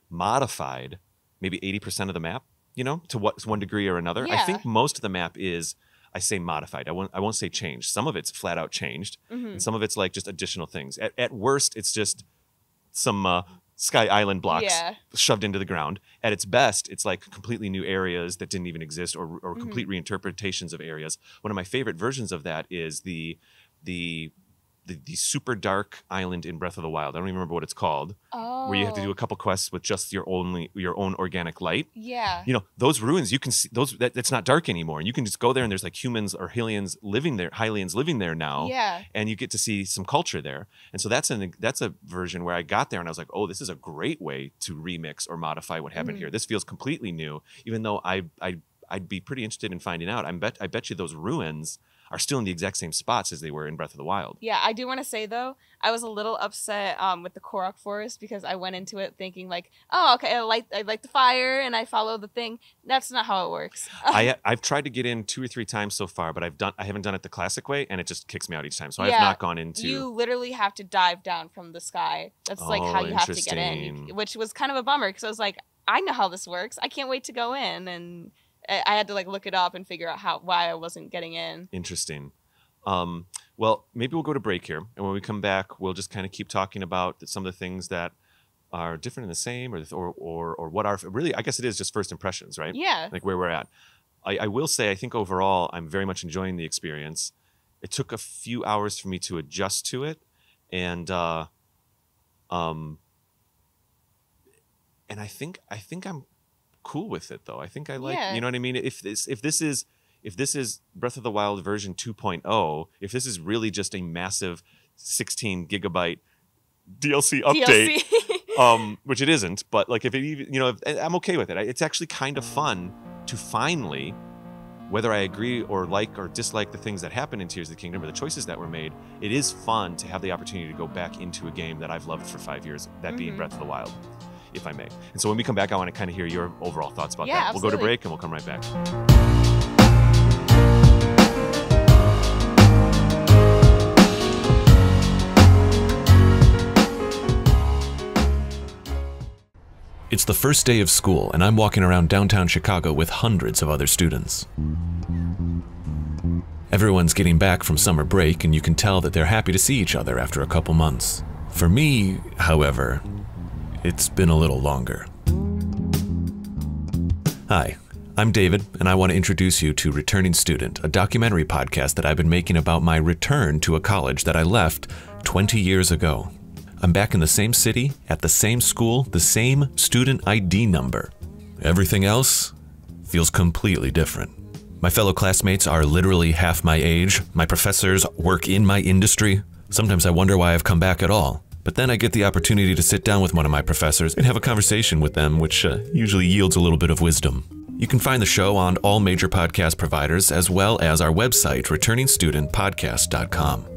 Speaker 1: modified maybe 80% of the map, to one degree or another.
Speaker 2: Yeah.
Speaker 1: I think most of the map is, I say modified. I won't say changed. Some of it's flat out changed, and some of it's like just additional things. At worst, it's just some Sky Island blocks shoved into the ground. At its best, it's like completely new areas that didn't even exist, or complete reinterpretations of areas. One of my favorite versions of that is the super dark island in Breath of the Wild. I don't even remember what it's called. Oh. Where you have to do a couple quests with just your own organic light.
Speaker 2: Yeah.
Speaker 1: Those ruins, you can see those. It's not dark anymore, and you can just go there, and there's like humans or Hylians living there now.
Speaker 2: Yeah.
Speaker 1: And you get to see some culture there. And so that's a version where I got there and I was like, oh, this is a great way to remix or modify what happened here. This feels completely new, even though I'd be pretty interested in finding out. I bet you those ruins are still in the exact same spots as they were in Breath of the Wild.
Speaker 2: Yeah, I do want to say, though, I was a little upset with the Korok Forest because I went into it thinking like, oh, okay, I light the fire and I follow the thing. That's not how it works.
Speaker 1: I've tried to get in 2 or 3 times so far, but I haven't done it the classic way, and it just kicks me out each time. So I've not gone into...
Speaker 2: You literally have to dive down from the sky. That's like how you have to get in, which was kind of a bummer because I was like, I know how this works. I can't wait to go in, and I had to like look it up and figure out why I wasn't getting in.
Speaker 1: Interesting. Well, maybe we'll go to break here, and when we come back, we'll just kind of keep talking about some of the things that are different and the same, or what are really. I guess it is just first impressions, right?
Speaker 2: Yeah.
Speaker 1: Like where we're at. I will say, I think overall, I'm very much enjoying the experience. It took a few hours for me to adjust to it, and I think I'm cool with it, though. I think I like, you know what I mean? If this is Breath of the Wild version 2.0, if this is really just a massive 16 gigabyte DLC update, which it isn't, but like if it even, I'm okay with it. It's actually kind of fun to finally whether I agree or like or dislike the things that happen in Tears of the Kingdom or the choices that were made, it is fun to have the opportunity to go back into a game that I've loved for 5 years, that being Breath of the Wild, if I may. And so when we come back, I want to kind of hear your overall thoughts about that.
Speaker 2: Absolutely.
Speaker 1: We'll go to break and we'll come right back. It's the first day of school, and I'm walking around downtown Chicago with hundreds of other students. Everyone's getting back from summer break, and you can tell that they're happy to see each other after a couple months. For me, however, it's been a little longer. Hi, I'm David, and I want to introduce you to Returning Student, a documentary podcast that I've been making about my return to a college that I left 20 years ago. I'm back in the same city, at the same school, the same student ID number. Everything else feels completely different. My fellow classmates are literally half my age. My professors work in my industry. Sometimes I wonder why I've come back at all. But then I get the opportunity to sit down with one of my professors and have a conversation with them, which usually yields a little bit of wisdom. You can find the show on all major podcast providers, as well as our website, returningstudentpodcast.com.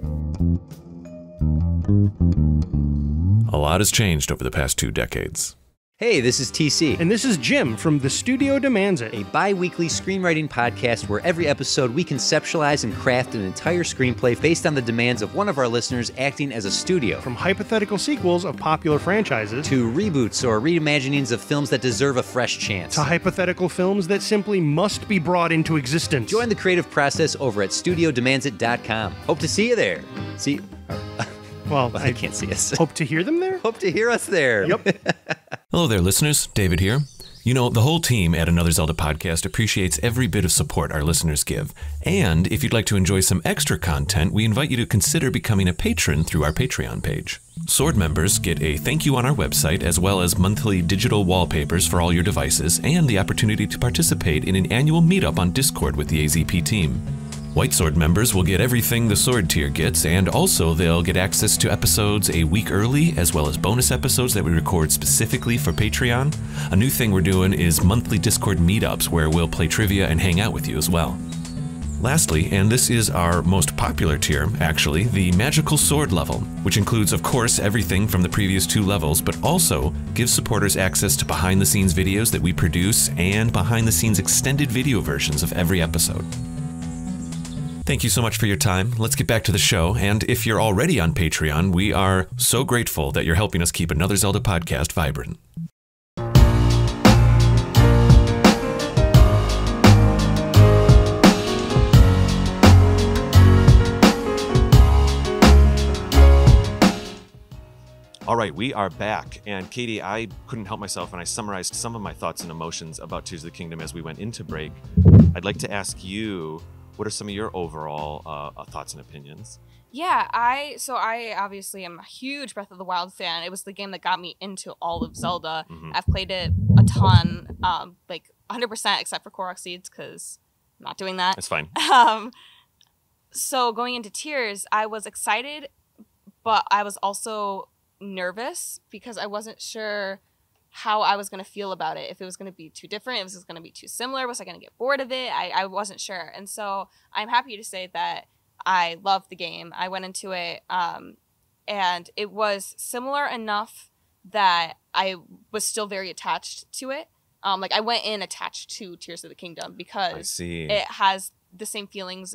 Speaker 1: A lot has changed over the past 2 decades.
Speaker 5: Hey, this is TC.
Speaker 6: And this is Jim from The Studio Demands It,
Speaker 5: A bi-weekly screenwriting podcast where every episode we conceptualize and craft an entire screenplay based on the demands of one of our listeners acting as a studio.
Speaker 6: From hypothetical sequels of popular franchises
Speaker 5: To reboots or reimaginings of films that deserve a fresh chance.
Speaker 6: to hypothetical films that simply must be brought into existence.
Speaker 5: Join the creative process over at studiodemandsit.com. Hope to see you there. See,
Speaker 6: Well,
Speaker 5: I can't see us.
Speaker 6: hope to hear them there.
Speaker 5: Hope to hear us there.
Speaker 6: Yep.
Speaker 1: Hello there, listeners. David here. You know, the whole team at Another Zelda Podcast appreciates every bit of support our listeners give. And if you'd like to enjoy some extra content, we invite you to consider becoming a patron through our Patreon page. Sword members get a thank you on our website, as well as monthly digital wallpapers for all your devices, and the opportunity to participate in an annual meetup on Discord with the AZP team. White Sword members will get everything the Sword tier gets, and also they'll get access to episodes a week early, as well as bonus episodes that we record specifically for Patreon. A new thing we're doing is monthly Discord meetups where we'll play trivia and hang out with you as well. Lastly, and this is our most popular tier, actually, the Magical Sword level, which includes, of course, everything from the previous 2 levels, but also gives supporters access to behind-the-scenes videos that we produce and behind-the-scenes extended video versions of every episode. Thank you so much for your time. Let's get back to the show. And if you're already on Patreon, we are so grateful that you're helping us keep Another Zelda Podcast vibrant. All right, we are back. And Kady, I couldn't help myself and I summarized some of my thoughts and emotions about Tears of the Kingdom as we went into break. I'd like to ask you, what are some of your overall thoughts and opinions?
Speaker 2: Yeah, I obviously am a huge Breath of the Wild fan. It was the game that got me into all of Zelda. I've played it a ton, like 100% except for Korok Seeds, because I'm not doing that.
Speaker 1: That's fine.
Speaker 2: So going into Tears, I was excited, but I was also nervous because I wasn't sure how I was going to feel about it. If it was going to be too different, if it was going to be too similar, was I going to get bored of it? I wasn't sure. And so I'm happy to say that I loved the game. I went into it and it was similar enough that I was still very attached to it. Like I went in attached to Tears of the Kingdom because it has the same feelings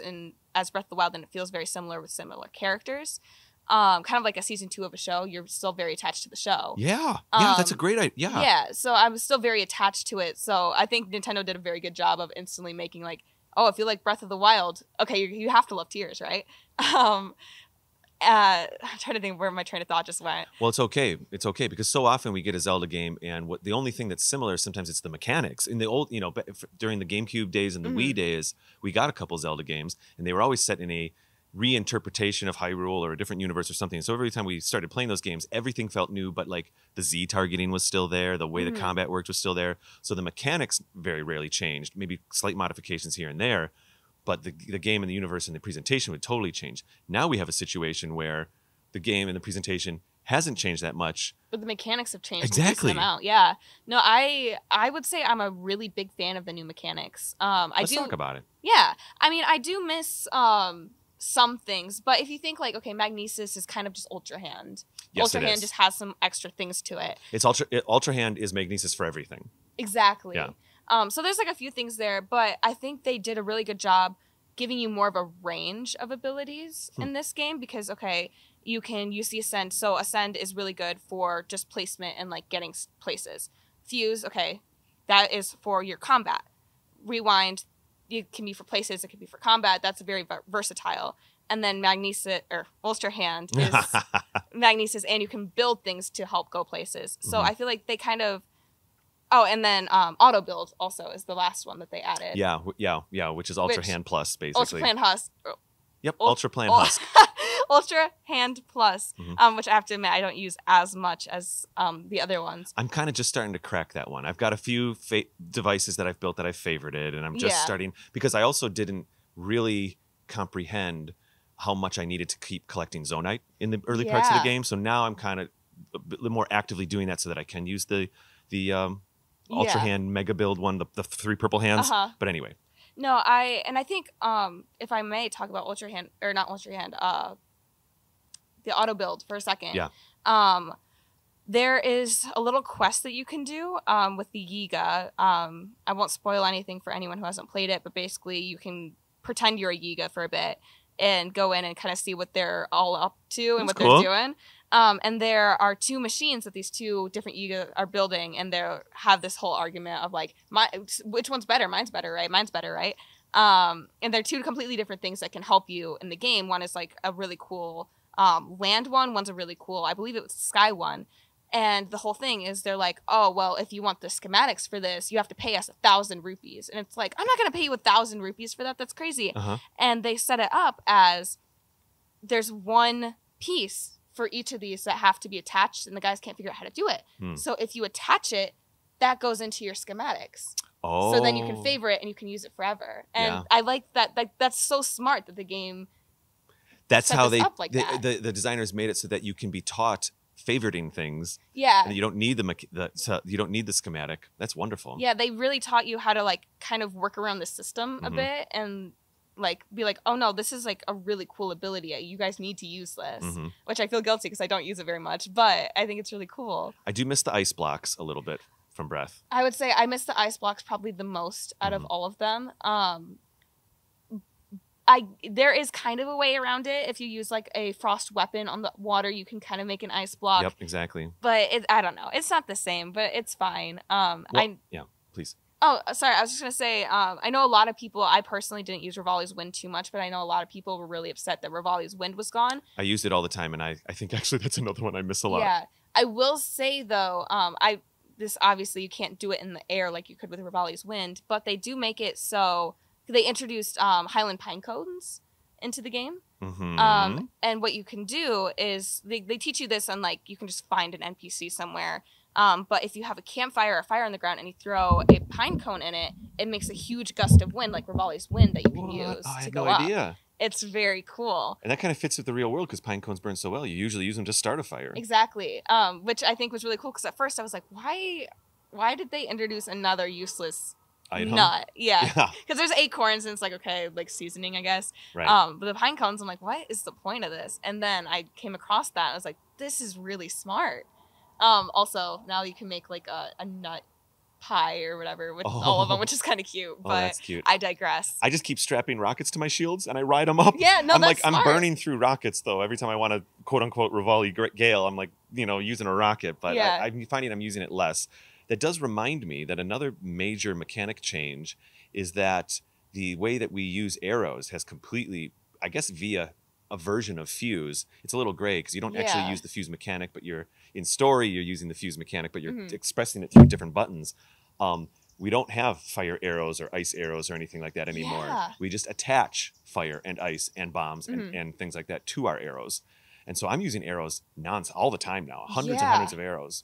Speaker 2: as Breath of the Wild, and it feels very similar with similar characters. Kind of like a season 2 of a show. You're still very attached to the show.
Speaker 1: Yeah, that's a great idea.
Speaker 2: Yeah, so I was still very attached to it. So I think Nintendo did a very good job of instantly making like, oh, if you like Breath of the Wild, okay, you have to love Tears, right? I'm trying to think where my train of thought just went.
Speaker 1: Well, it's okay. It's okay because so often we get a Zelda game, and the only thing that's similar sometimes it's the mechanics. In the old, during the GameCube days and the Wii days, we got a couple Zelda games, and they were always set in a reinterpretation of Hyrule or a different universe or something. So every time we started playing those games, everything felt new, but like the Z targeting was still there, the way the combat worked was still there. So the mechanics very rarely changed, maybe slight modifications here and there, but the game and the universe and the presentation would totally change. Now we have a situation where the game and the presentation hasn't changed that much.
Speaker 2: But the mechanics have changed.
Speaker 1: Exactly.
Speaker 2: Amount. Yeah. No, I would say I'm a really big fan of the new mechanics.
Speaker 1: Let's talk about it.
Speaker 2: Yeah. I mean, I do miss some things, but if you think like, okay, Magnesis is kind of just Ultra Hand.
Speaker 1: Yes,
Speaker 2: Ultra
Speaker 1: it
Speaker 2: Hand
Speaker 1: is.
Speaker 2: just has some extra things to it.
Speaker 1: It's Ultra Hand is Magnesis for everything.
Speaker 2: Exactly.
Speaker 1: Yeah.
Speaker 2: So there's like a few things there, but I think they did a really good job giving you more of a range of abilities in this game because, okay, you can use the Ascend. So Ascend is really good for just placement and like getting places. Fuse, okay, that is for your combat. Rewind, it can be for places, it can be for combat. That's very versatile. And then Magnesis or Ultra Hand is Magnesis, and you can build things to help go places. So I feel like they kind of. Oh, and then auto build also is the last one that they added.
Speaker 1: Yeah, which is Ultra Hand Plus, basically.
Speaker 2: Ultra Plan Husk.
Speaker 1: Yep, Ultra Plan Husk.
Speaker 2: Ultra Hand Plus, which I have to admit I don't use as much as the other ones.
Speaker 1: I'm kind of just starting to crack that one. I've got a few devices that I've built that I've favorited, and I'm just starting because I also didn't really comprehend how much I needed to keep collecting Zonite in the early parts of the game. So now I'm kind of a bit more actively doing that so that I can use the Ultra Hand Mega Build one, the 3 purple hands. But anyway.
Speaker 2: No, I think if I may talk about Ultra Hand or not Ultra Hand, the auto build for a second.
Speaker 1: Yeah.
Speaker 2: There is a little quest that you can do with the Yiga. I won't spoil anything for anyone who hasn't played it, but basically you can pretend you're a Yiga for a bit and go in and kind of see what they're all up to and what they're doing. And there are 2 machines that these 2 different Yiga are building, and they have this whole argument of like, which one's better? Mine's better, right? Mine's better, right? And they're 2 completely different things that can help you in the game. One is like a really cool land one. One's a really cool, I believe it was sky one. And the whole thing is they're like, oh, well, if you want the schematics for this, you have to pay us 1,000 rupees. And it's like, I'm not going to pay you 1,000 rupees for that. That's crazy. And they set it up as there's 1 piece for each of these that have to be attached, and the guys can't figure out how to do it. So if you attach it, that goes into your schematics.
Speaker 1: Oh.
Speaker 2: So then you can favorite and you can use it forever. And I like that. That's so smart that the game.
Speaker 1: That's how they
Speaker 2: like that.
Speaker 1: The designers made it so that you can be taught favoriting things.
Speaker 2: Yeah.
Speaker 1: And you don't need you don't need the schematic. That's wonderful.
Speaker 2: Yeah, they really taught you how to like kind of work around the system a bit and like be like, oh no, this is like a really cool ability. You guys need to use this, which I feel guilty because I don't use it very much, but I think it's really cool.
Speaker 1: I do miss the ice blocks a little bit from Breath.
Speaker 2: I would say I miss the ice blocks probably the most out of all of them. There is kind of a way around it. If you use like a frost weapon on the water, you can kind of make an ice block.
Speaker 1: Yep, exactly.
Speaker 2: But I don't know. It's not the same, but it's fine.
Speaker 1: Yeah, please.
Speaker 2: Oh, sorry. I was just going to say, I know a lot of people, I personally didn't use Rivali's Wind too much, but I know a lot of people were really upset that Rivali's Wind was gone.
Speaker 1: I used it all the time, and I think actually that's another one I miss a lot.
Speaker 2: Yeah. I will say, though, this obviously you can't do it in the air like you could with Rivali's Wind, but they do make it so they introduced Highland Pine Cones into the game. And what you can do is they teach you this on like you can just find an NPC somewhere. But if you have a campfire or a fire on the ground and you throw a pine cone in it, it makes a huge gust of wind, like Rivali's Wind, that you can use
Speaker 1: I
Speaker 2: to
Speaker 1: had
Speaker 2: go
Speaker 1: no
Speaker 2: up.
Speaker 1: idea.
Speaker 2: It's very cool.
Speaker 1: And that kind of fits with the real world because pine cones burn so well. You usually use them to start a fire.
Speaker 2: Exactly. Which I think was really cool because at first I was like, why did they introduce another useless
Speaker 1: item?
Speaker 2: Nut? Yeah. Because there's acorns and it's like, okay, like seasoning, I guess.
Speaker 1: Right.
Speaker 2: But the pine cones, I'm like, what is the point of this? And then I came across that. And I was like, this is really smart. Also, now you can make like a nut pie or whatever with all of them, which is kind of cute. But
Speaker 1: that's cute.
Speaker 2: I digress.
Speaker 1: I just keep strapping rockets to my shields and I ride them up.
Speaker 2: Yeah, no,
Speaker 1: I'm
Speaker 2: smart.
Speaker 1: I'm burning through rockets though. Every time I want to quote unquote Rivali Gale, I'm like, using a rocket, but I'm finding I'm using it less. That does remind me that another major mechanic change is that the way that we use arrows has completely, I guess via a version of fuse, it's a little gray because you don't actually use the fuse mechanic, but you're using the fuse mechanic, but you're expressing it through different buttons. We don't have fire arrows or ice arrows or anything like that anymore. We just attach fire and ice and bombs and things like that to our arrows. And so I'm using arrows all the time now, hundreds and hundreds of arrows.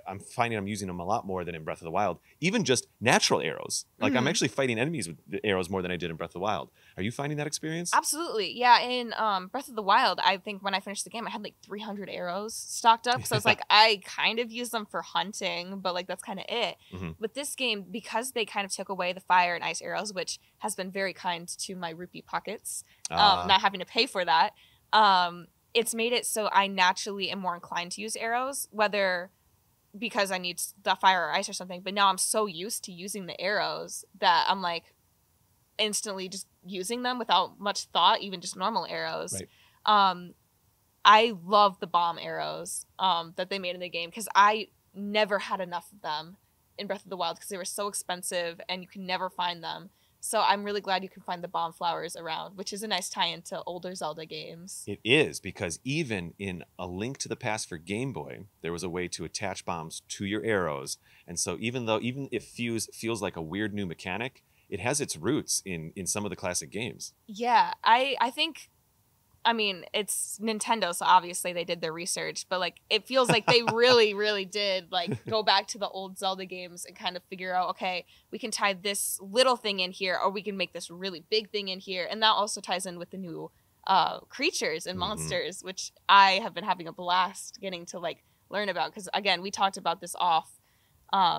Speaker 1: I'm finding I'm using them a lot more than in Breath of the Wild. Even just natural arrows. Like I'm actually fighting enemies with the arrows more than I did in Breath of the Wild. Are you finding that experience?
Speaker 2: Absolutely. Yeah, in Breath of the Wild, I think when I finished the game, I had like 300 arrows stocked up. So it's like I kind of use them for hunting, but like that's kind of it. With this game, because they kind of took away the fire and ice arrows, which has been very kind to my rupee pockets, not having to pay for that, it's made it so I naturally am more inclined to use arrows, whether because I need the fire or ice or something. But now I'm so used to using the arrows that I'm like instantly just using them without much thought, even just normal arrows.
Speaker 1: Right.
Speaker 2: I love the bomb arrows that they made in the game because I never had enough of them in Breath of the Wild because they were so expensive and you can never find them. So I'm really glad you can find the bomb flowers around, which is a nice tie into older Zelda games.
Speaker 1: It is, because even in A Link to the Past for Game Boy, there was a way to attach bombs to your arrows. And so even if Fuse feels like a weird new mechanic, it has its roots in some of the classic games.
Speaker 2: Yeah, I think, I mean, it's Nintendo, so obviously they did their research, but like it feels like they really, really did like go back to the old Zelda games and kind of figure out, okay, we can tie this little thing in here, or we can make this really big thing in here, and that also ties in with the new creatures and monsters, which I have been having a blast getting to like learn about, because again, we talked about this off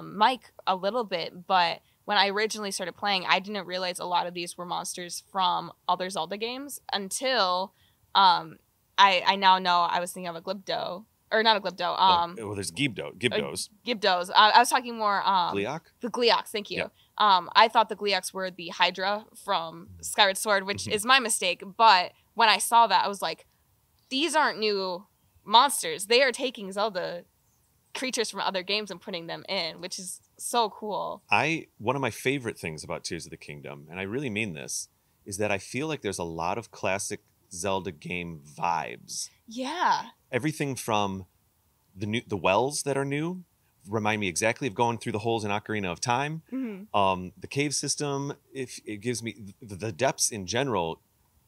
Speaker 2: mic a little bit, but when I originally started playing, I didn't realize a lot of these were monsters from other Zelda games until I now know I was thinking of a Glibdo. Or not a Glibdo.
Speaker 1: Well, there's Gibdos.
Speaker 2: Gibdos. I was talking more
Speaker 1: Gleeok?
Speaker 2: the Gleeoks, thank you.
Speaker 1: Yeah.
Speaker 2: I thought the Gleeoks were the Hydra from Skyward Sword, which is my mistake, but when I saw that, I was like, these aren't new monsters. They are taking Zelda creatures from other games and putting them in, which is so cool.
Speaker 1: One of my favorite things about Tears of the Kingdom, and I really mean this, is that I feel like there's a lot of classic Zelda game vibes.
Speaker 2: Yeah.
Speaker 1: Everything from the wells that are new remind me exactly of going through the holes in Ocarina of Time. The cave system, if it gives me the depths in general,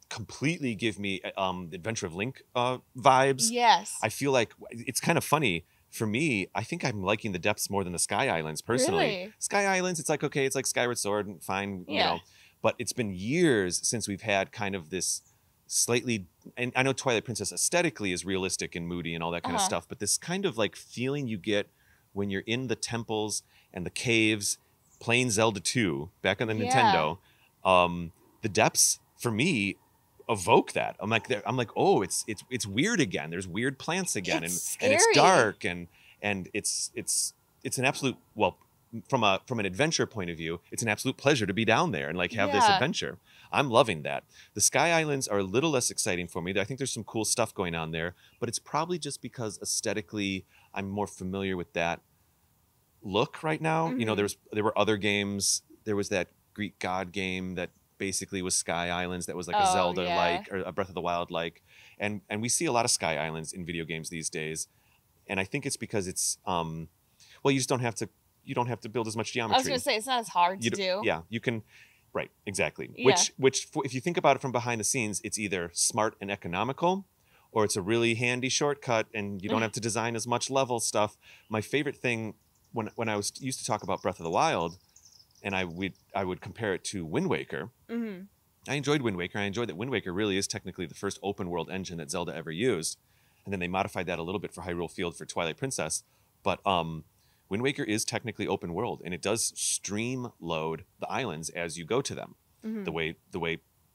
Speaker 1: completely give me Adventure of Link vibes.
Speaker 2: Yes.
Speaker 1: I feel like it's kind of funny. For me, I think I'm liking the depths more than the Sky Islands personally.
Speaker 2: Really?
Speaker 1: Sky Islands, it's like, okay, it's like Skyward Sword, fine, you
Speaker 2: Yeah.
Speaker 1: know. But it's been years since we've had kind of this slightly, and I know Twilight Princess aesthetically is realistic and moody and all that kind of stuff, but this kind of like feeling you get when you're in the temples and the caves playing Zelda 2 back on the Nintendo, the depths for me evoke that. I'm like, oh, it's weird again. There's weird plants again, and it's dark, and it's an absolute, well, from an adventure point of view, it's an absolute pleasure to be down there and like have this adventure. I'm loving that. The Sky Islands are a little less exciting for me. I think there's some cool stuff going on there, but it's probably just because aesthetically I'm more familiar with that look right now. You know, there were other games. There was that Greek god game that basically was Sky Islands that was like a Zelda like, or a Breath of the Wild like, and we see a lot of Sky Islands in video games these days, and I think it's because it's well, you just don't have to build as much geometry.
Speaker 2: I was gonna say it's not as hard to do.
Speaker 1: Yeah, you can. Right, exactly.
Speaker 2: Yeah.
Speaker 1: Which if you think about it from behind the scenes, it's either smart and economical, or it's a really handy shortcut, and you don't have to design as much level stuff. My favorite thing when I used to talk about Breath of the Wild, and I would compare it to Wind Waker. I enjoyed Wind Waker. I enjoyed that Wind Waker really is technically the first open world engine that Zelda ever used, and then they modified that a little bit for Hyrule Field for Twilight Princess. But Wind Waker is technically open world, and it does stream load the islands as you go to them. The way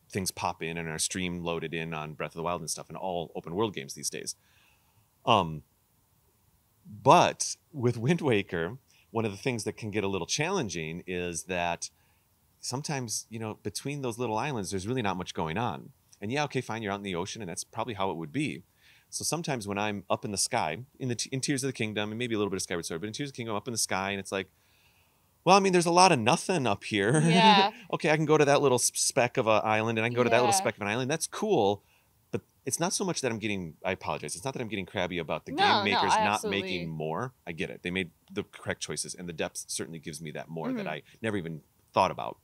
Speaker 1: things pop in and are stream loaded in on Breath of the Wild and stuff in all open world games these days. But with Wind Waker, one of the things that can get a little challenging is that sometimes, you know, between those little islands, there's really not much going on. And yeah, okay, fine, you're out in the ocean, and that's probably how it would be. So sometimes when I'm up in the sky, in Tears of the Kingdom, and maybe a little bit of Skyward Sword, but in Tears of the Kingdom, up in the sky, and it's like, well, I mean, there's a lot of nothing up here.
Speaker 2: Yeah.
Speaker 1: Okay, I can go to that little speck of an island, and I can go to that little speck of an island. That's cool. But it's not so much that I apologize. It's not that I'm getting crabby about the game makers not making more. I get it. They made the correct choices, and the depth certainly gives me that more that I never even thought about.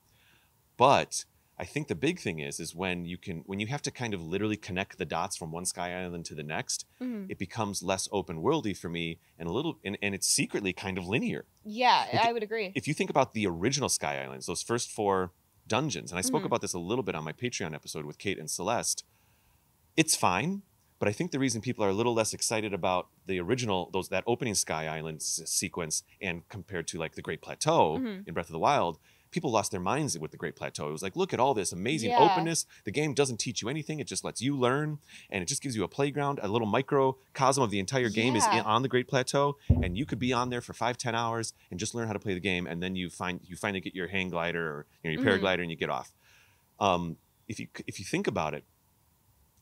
Speaker 1: But I think the big thing is when you have to kind of literally connect the dots from one sky island to the next, it becomes less open worldy for me and and it's secretly kind of linear.
Speaker 2: Yeah,
Speaker 1: Like,
Speaker 2: I would agree.
Speaker 1: if you think about the original Sky Islands, those first 4 dungeons, and I spoke about this a little bit on my Patreon episode with Kate and Celeste, it's fine, but I think the reason people are a little less excited about the original, that opening Sky Island sequence, and compared to like the Great Plateau in Breath of the Wild, people lost their minds with the Great Plateau. It was like, look at all this amazing openness. The game doesn't teach you anything. It just lets you learn, and it just gives you a playground, a little microcosm of the entire game is on the Great Plateau, and you could be on there for 5-10 hours and just learn how to play the game, and then you finally get your hang glider or your paraglider and you get off. If you think about it,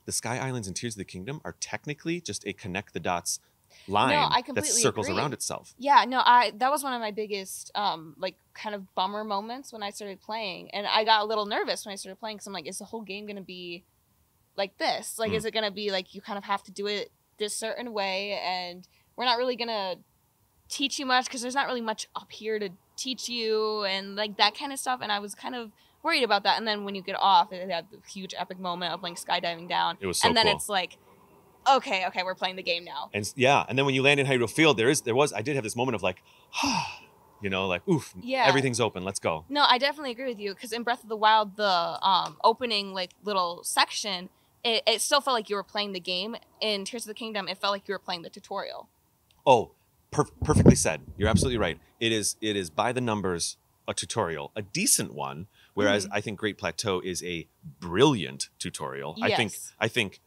Speaker 1: the Sky Islands and Tears of the Kingdom are technically just a connect the dots line that circles around itself.
Speaker 2: Yeah, no, that was one of my biggest like kind of bummer moments when I started playing, and I got a little nervous when I started playing because I'm like, is the whole game gonna be like this? Like, is it gonna be like you kind of have to do it this certain way, and we're not really gonna teach you much because there's not really much up here to teach you and like that kind of stuff, and I was kind of worried about that. And then when you get off, it had the huge epic moment of like skydiving down.
Speaker 1: It was so
Speaker 2: and then
Speaker 1: cool.
Speaker 2: It's like, okay, we're playing the game now.
Speaker 1: And and then when you land in Hyrule Field, I did have this moment of like, like, oof, everything's open, let's go.
Speaker 2: No, I definitely agree with you, because in Breath of the Wild, the opening like little section, it still felt like you were playing the game. In Tears of the Kingdom, it felt like you were playing the tutorial.
Speaker 1: Oh, perfectly said. You're absolutely right. It is by the numbers a tutorial, a decent one, whereas I think Great Plateau is a brilliant tutorial.
Speaker 2: Yes.
Speaker 1: I think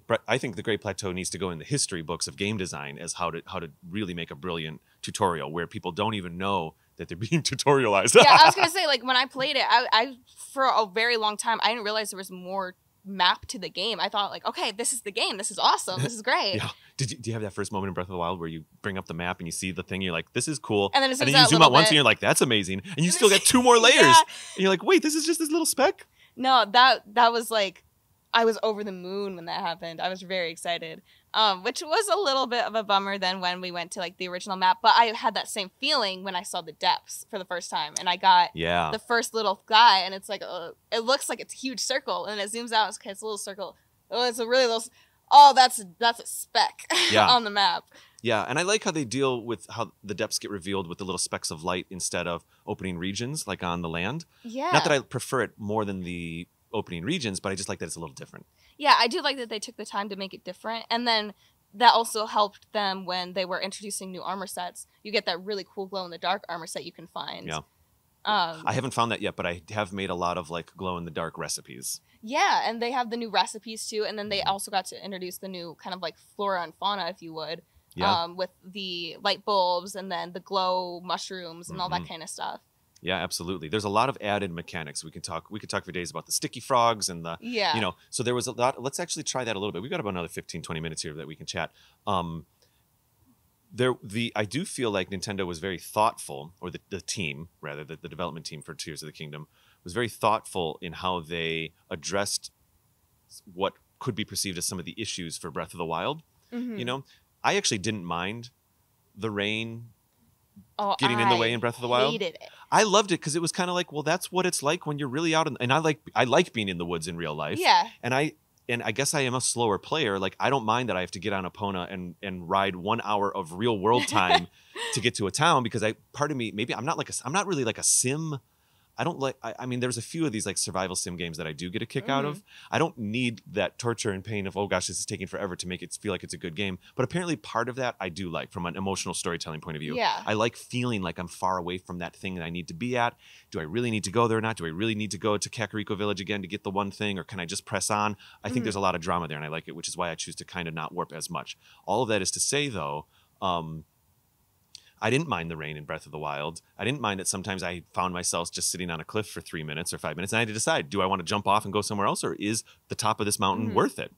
Speaker 1: the Great Plateau needs to go in the history books of game design as how to really make a brilliant tutorial where people don't even know that they're being tutorialized.
Speaker 2: Yeah, I was gonna say, like, when I played it, I for a very long time I didn't realize there was more map to the game. I thought like, okay, this is the game. This is awesome. This is great.
Speaker 1: Yeah. Do you have that first moment in Breath of the Wild where you bring up the map and you see the thing, you're like, this is cool,
Speaker 2: and then
Speaker 1: you zoom out once and you're like, that's amazing, and you still got 2 more layers, and you're like, wait, this is just this little speck?
Speaker 2: No, that was like, I was over the moon when that happened. I was very excited, which was a little bit of a bummer then when we went to like the original map. But I had that same feeling when I saw the depths for the first time, and I got the first little guy, and it's like it looks like it's a huge circle, and it zooms out. It's okay, it's a little circle. Oh, it's a really little. Oh, that's a speck on the map.
Speaker 1: Yeah, and I like how they deal with how the depths get revealed with the little specks of light instead of opening regions like on the land.
Speaker 2: Yeah.
Speaker 1: Not that I prefer it more than the opening regions, but I just like that it's a little different.
Speaker 2: Yeah, I do like that they took the time to make it different, and then that also helped them when they were introducing new armor sets. You get that really cool glow in the dark armor set you can find.
Speaker 1: Yeah. I haven't found that yet, but I have made a lot of like glow in the dark recipes.
Speaker 2: Yeah, and they have the new recipes too, and then they also got to introduce the new kind of like flora and fauna, if you would, with the light bulbs and then the glow mushrooms and all that kind of stuff.
Speaker 1: Yeah, absolutely. There's a lot of added mechanics. We could talk for days about the sticky frogs and the, so there was a lot. Let's actually try that a little bit. We've got about another 15, 20 minutes here that we can chat. I do feel like Nintendo was very thoughtful, or the team, rather, the development team for Tears of the Kingdom was very thoughtful in how they addressed what could be perceived as some of the issues for Breath of the Wild. I actually didn't mind the rain getting in the way in Breath of the Wild.
Speaker 2: Hated it.
Speaker 1: I loved it because it was kind of like, well, that's what it's like when you're really out and I like being in the woods in real life.
Speaker 2: Yeah.
Speaker 1: And I guess I am a slower player. Like, I don't mind that I have to get on Epona and ride 1 hour of real world time to get to a town, because part of me, maybe I'm not really like a sim. I mean, there's a few of these like survival sim games that I do get a kick out of. I don't need that torture and pain of, oh gosh, this is taking forever to make it feel like it's a good game. But apparently part of that I do like from an emotional storytelling point of view.
Speaker 2: Yeah.
Speaker 1: I like feeling like I'm far away from that thing that I need to be at. Do I really need to go there or not? Do I really need to go to Kakariko Village again to get the one thing, or can I just press on? I think there's a lot of drama there, and I like it, which is why I choose to kind of not warp as much. All of that is to say, though, I didn't mind the rain in Breath of the Wild. I didn't mind that sometimes I found myself just sitting on a cliff for 3 minutes or 5 minutes, and I had to decide, do I want to jump off and go somewhere else, or is the top of this mountain worth it?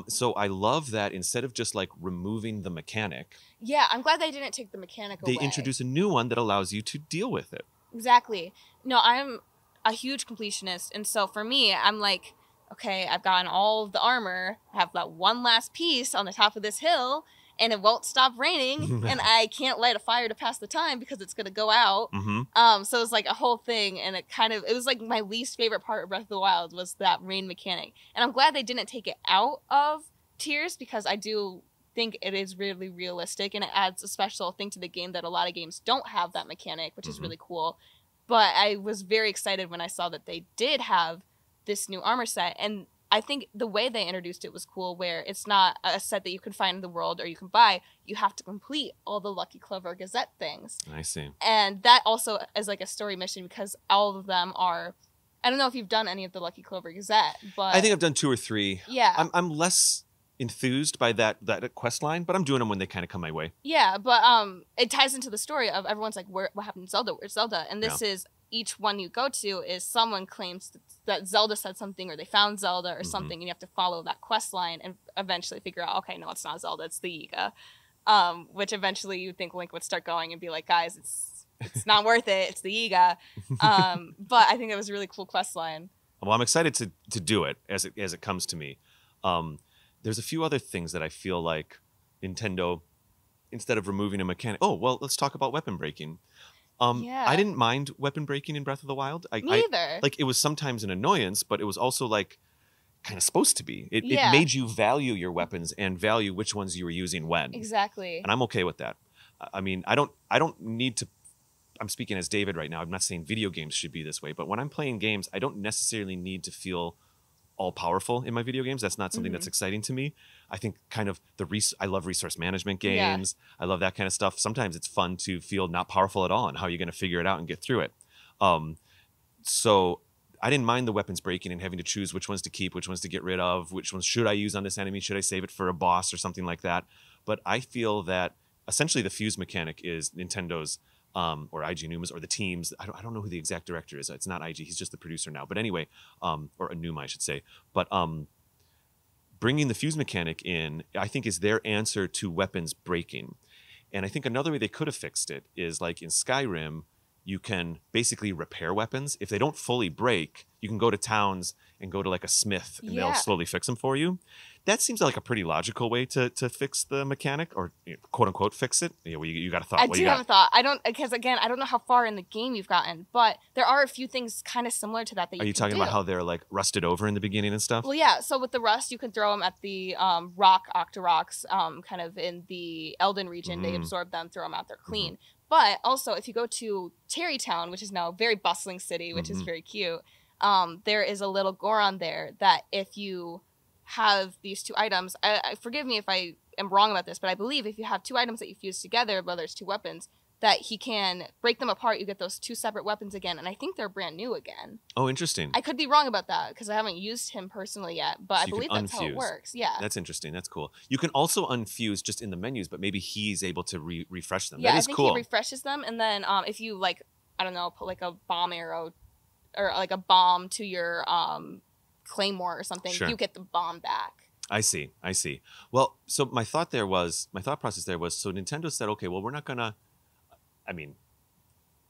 Speaker 1: So I love that instead of just like removing the mechanic.
Speaker 2: Yeah, I'm glad they didn't take the mechanic away.
Speaker 1: They introduce a new one that allows you to deal with it.
Speaker 2: Exactly. No, I'm a huge completionist, and so for me, I'm like, okay, I've gotten all of the armor. I have that one last piece on the top of this hill, and it won't stop raining, and I can't light a fire to pass the time because it's gonna go out.
Speaker 1: Mm-hmm.
Speaker 2: So it was like a whole thing, and it was like my least favorite part of Breath of the Wild was that rain mechanic. And I'm glad they didn't take it out of Tears, because I do think it is really realistic, and it adds a special thing to the game that a lot of games don't have that mechanic, which is really cool. But I was very excited when I saw that they did have this new armor set, and I think the way they introduced it was cool, where it's not a set that you can find in the world or you can buy. You have to complete all the Lucky Clover Gazette things.
Speaker 1: I see.
Speaker 2: And that also is like a story mission, because all of them are... I don't know if you've done any of the Lucky Clover Gazette, but...
Speaker 1: I think I've done 2 or 3.
Speaker 2: Yeah.
Speaker 1: I'm less enthused by that quest line, but I'm doing them when they kind of come my way.
Speaker 2: Yeah, but it ties into the story of everyone's like, what happened to Zelda? Where's Zelda? And this is... Each one you go to is someone claims that Zelda said something, or they found Zelda or something, and you have to follow that quest line and eventually figure out, okay, no, it's not Zelda, it's the Yiga. Which eventually you'd think Link would start going and be like, guys, it's not worth it, it's the Yiga. But I think it was a really cool quest line.
Speaker 1: Well, I'm excited to do it as it comes to me. There's a few other things that I feel like Nintendo, instead of removing a mechanic, let's talk about weapon breaking. I didn't mind weapon breaking in Breath of the Wild.
Speaker 2: Me either.
Speaker 1: Like, it was sometimes an annoyance, but it was also like kind of supposed to be. It made you value your weapons and value which ones you were using when.
Speaker 2: Exactly.
Speaker 1: And I'm okay with that. I mean, I don't need to. I'm speaking as David right now. I'm not saying video games should be this way, but when I'm playing games, I don't necessarily need to feel all powerful in my video games. That's not something that's exciting to me. I think kind of I love resource management games. I love that kind of stuff. Sometimes it's fun to feel not powerful at all, and how you're going to figure it out and get through it. So I didn't mind the weapons breaking and having to choose which ones to keep, which ones to get rid of, which ones should I use on this enemy, should I save it for a boss or something like that. But I feel that essentially the fuse mechanic is Nintendo's or IG Numa's, or the teams. I don't know who the exact director is. It's not IG. He's just the producer now. But anyway, or Numa, I should say. But bringing the fuse mechanic in, I think, is their answer to weapons breaking. And I think another way they could have fixed it is, like in Skyrim, you can basically repair weapons. If they don't fully break, you can go to towns and go to like a smith, and they'll slowly fix them for you. That seems like a pretty logical way to fix the mechanic, or quote unquote fix it. Yeah, well, you got a thought.
Speaker 2: I do have a thought. Because again, I don't know how far in the game you've gotten, but there are a few things kind of similar to that you can do.
Speaker 1: Are you talking about how they're like rusted over in the beginning and stuff?
Speaker 2: Well, yeah. So with the rust, you can throw them at the rock Octoroks, kind of in the Elden region. They absorb them, throw them out, they're clean. But also, if you go to Terrytown, which is now a very bustling city, which is very cute, there is a little Goron there that if you have these 2 items, I forgive me if I am wrong about this, but I believe if you have 2 items that you fuse together, whether it's 2 weapons, that he can break them apart. You get those 2 separate weapons again, and I think they're brand new again.
Speaker 1: Oh, interesting.
Speaker 2: I could be wrong about that because I haven't used him personally yet, but I believe that's how it works. Yeah,
Speaker 1: that's interesting. That's cool. You can also unfuse just in the menus, but maybe he's able to refresh them.
Speaker 2: Yeah,
Speaker 1: that is
Speaker 2: I think
Speaker 1: cool.
Speaker 2: he refreshes them, and then if you like, I don't know, put like a bomb arrow or like a bomb to your claymore or something, you get the bomb back.
Speaker 1: I see. Well, so my thought process there was, so Nintendo said, okay, well, we're not gonna. I mean,